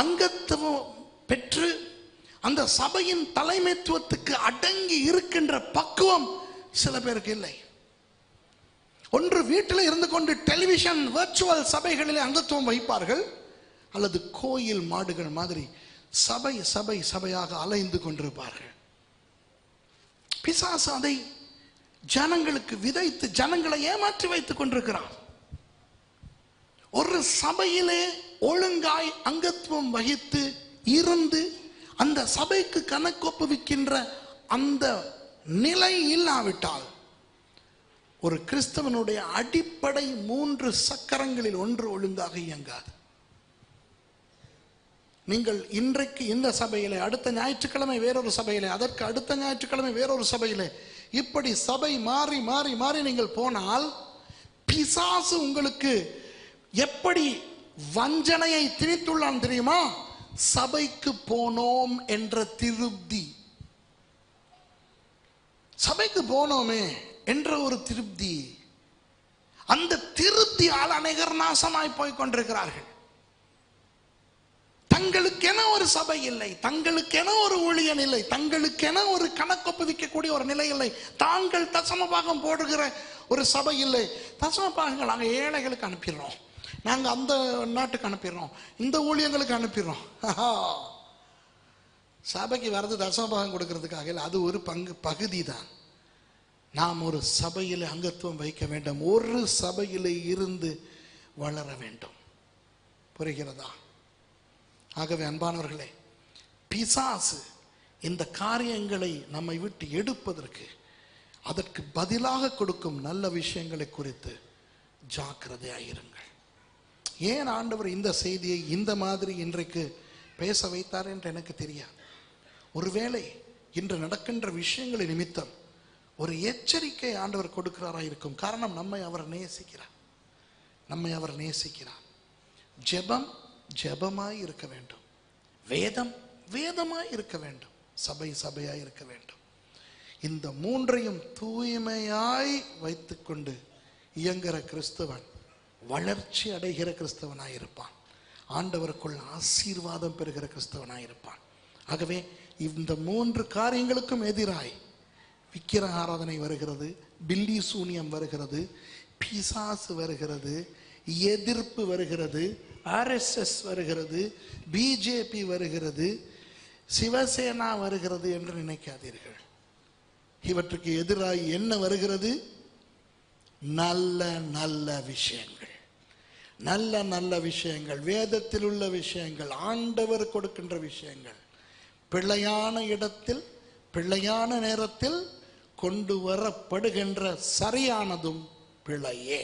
அங்கத்துவம் பெற்று அந்த சபையின் தலைமைத்துவத்துக்கு அடங்கி இருக்கின்ற பக்குவம் சில பேருக்கு இல்லை. ஒன்று வீட்டில் இருந்து கொண்டு டெலிவிஷன் வர்ச்சுவல் சபைகளிலே அங்கத்துவம் வைப்பார்கள், அல்லது கோயில் மாடுகள் மாதிரி சபை சபை சபையாக அலைந்து கொண்டிருப்பார்கள். பிசாசு அதை ஜனங்களுக்கு விதைத்து ஜனங்களை ஏமாற்றி வைத்துக் கொண்டிருக்கிறான். ஒரு சபையிலே ஒழுங்காய் அங்கத்துவம் வகித்து இருந்து அந்த சபைக்கு கணக்கொப்புவிக்கின்ற அந்த நிலை இல்லாவிட்டால் ஒரு கிறிஸ்தவனுடைய அடிப்படை 3 சக்கரங்களில் ஒன்று ஒழுங்காக இயங்காது. நீங்கள் இன்றைக்கு இந்த சபையிலே, அடுத்த ஞாயிற்றுக்கிழமை வேறொரு சபையிலே, அதற்கு அடுத்த ஞாயிற்றுக்கிழமை வேறொரு சபையிலே, இப்படி சபை மாறி மாறி மாறி நீங்கள் போனால் பிசாசு உங்களுக்கு எப்படி வஞ்சனையை திணித்துள்ளான் தெரியுமா? சபைக்கு போனோம் என்ற திருப்தி, சபைக்கு போனோமே என்ற ஒரு திருப்தி, அந்த திருப்தியால் அநேகர் நாசமாய் போய் கொண்டிருக்கிறார்கள். தங்களுக்கென ஒரு சபை இல்லை, தங்களுக்கென ஒரு ஊழியன் இல்லை, தங்களுக்கென ஒரு கணக்கொப்புவிக்கக்கூடிய ஒரு நிலை இல்லை, தாங்கள் தசமபாகம் போடுகிற ஒரு சபை இல்லை. தசமபாகங்கள் நாங்கள் ஏழைகளுக்கு அனுப்பிடுறோம், நாங்கள் அந்த நாட்டுக்கு அனுப்பிடுறோம், இந்த ஊழியங்களுக்கு அனுப்பிடுறோம். சபைக்கு வர்றது தசமபாகம் கொடுக்கறதுக்காக இல்லை, அது ஒரு பகுதி தான். நாம் ஒரு சபையில் அங்கத்துவம் வைக்க வேண்டும், ஒரு சபையில் இருந்து வளர வேண்டும். புரிகிறதா? ஆகவே அன்பானவர்களே, பிசாசு இந்த காரியங்களை நம்மை விட்டு எடுப்பதற்கு, அதற்கு பதிலாக கொடுக்கும் நல்ல விஷயங்களை குறித்து ஜாக்கிரதையாயிருங்கள். ஏன் ஆண்டவர் இந்த செய்தியை இந்த மாதிரி இன்றைக்கு பேச வைத்தார் என்று எனக்கு தெரியாது. ஒருவேளை இன்று நடக்கின்ற விஷயங்களை நிமித்தம் ஒரு எச்சரிக்கை ஆண்டவர் கொடுக்கிறாரா இருக்கும். காரணம், நம்மை அவர் நேசிக்கிறார், நம்மை அவர் நேசிக்கிறார். ஜெபம் ஜெபமாய் இருக்க வேண்டும், வேதம் வேதமாய் இருக்க வேண்டும், சபை சபையாய் இருக்க வேண்டும். இந்த 3ஐயும் தூய்மையாய் வைத்துக்கொண்டு இயங்குகிற கிறிஸ்தவன் வளர்ச்சி அடைகிற கிறிஸ்தவனாய் இருப்பான், ஆண்டவருக்குள் ஆசீர்வாதம் பெறுகிற கிறிஸ்தவனாய் இருப்பான். ஆகவே இந்த 3 காரியங்களுக்கும் எதிராய் விக்கிர ஆராதனை வருகிறது, பில்லி சூனியம் வருகிறது, பிசாசு வருகிறது, எதிர்ப்பு வருகிறது, RSS வருகிறது, பிஜேபி வருகிறது, சிவசேனா வருகிறது என்று நினைக்காதீர்கள். இவற்றுக்கு எதிராக என்ன வருகிறது? நல்ல நல்ல விஷயங்கள், நல்ல நல்ல விஷயங்கள், வேதத்தில் உள்ள விஷயங்கள், ஆண்டவர் கொடுக்கின்ற விஷயங்கள், பிள்ளையான இடத்தில் பிள்ளையான நேரத்தில் கொண்டு வரப்படுகின்ற சரியானதும் பிழையே.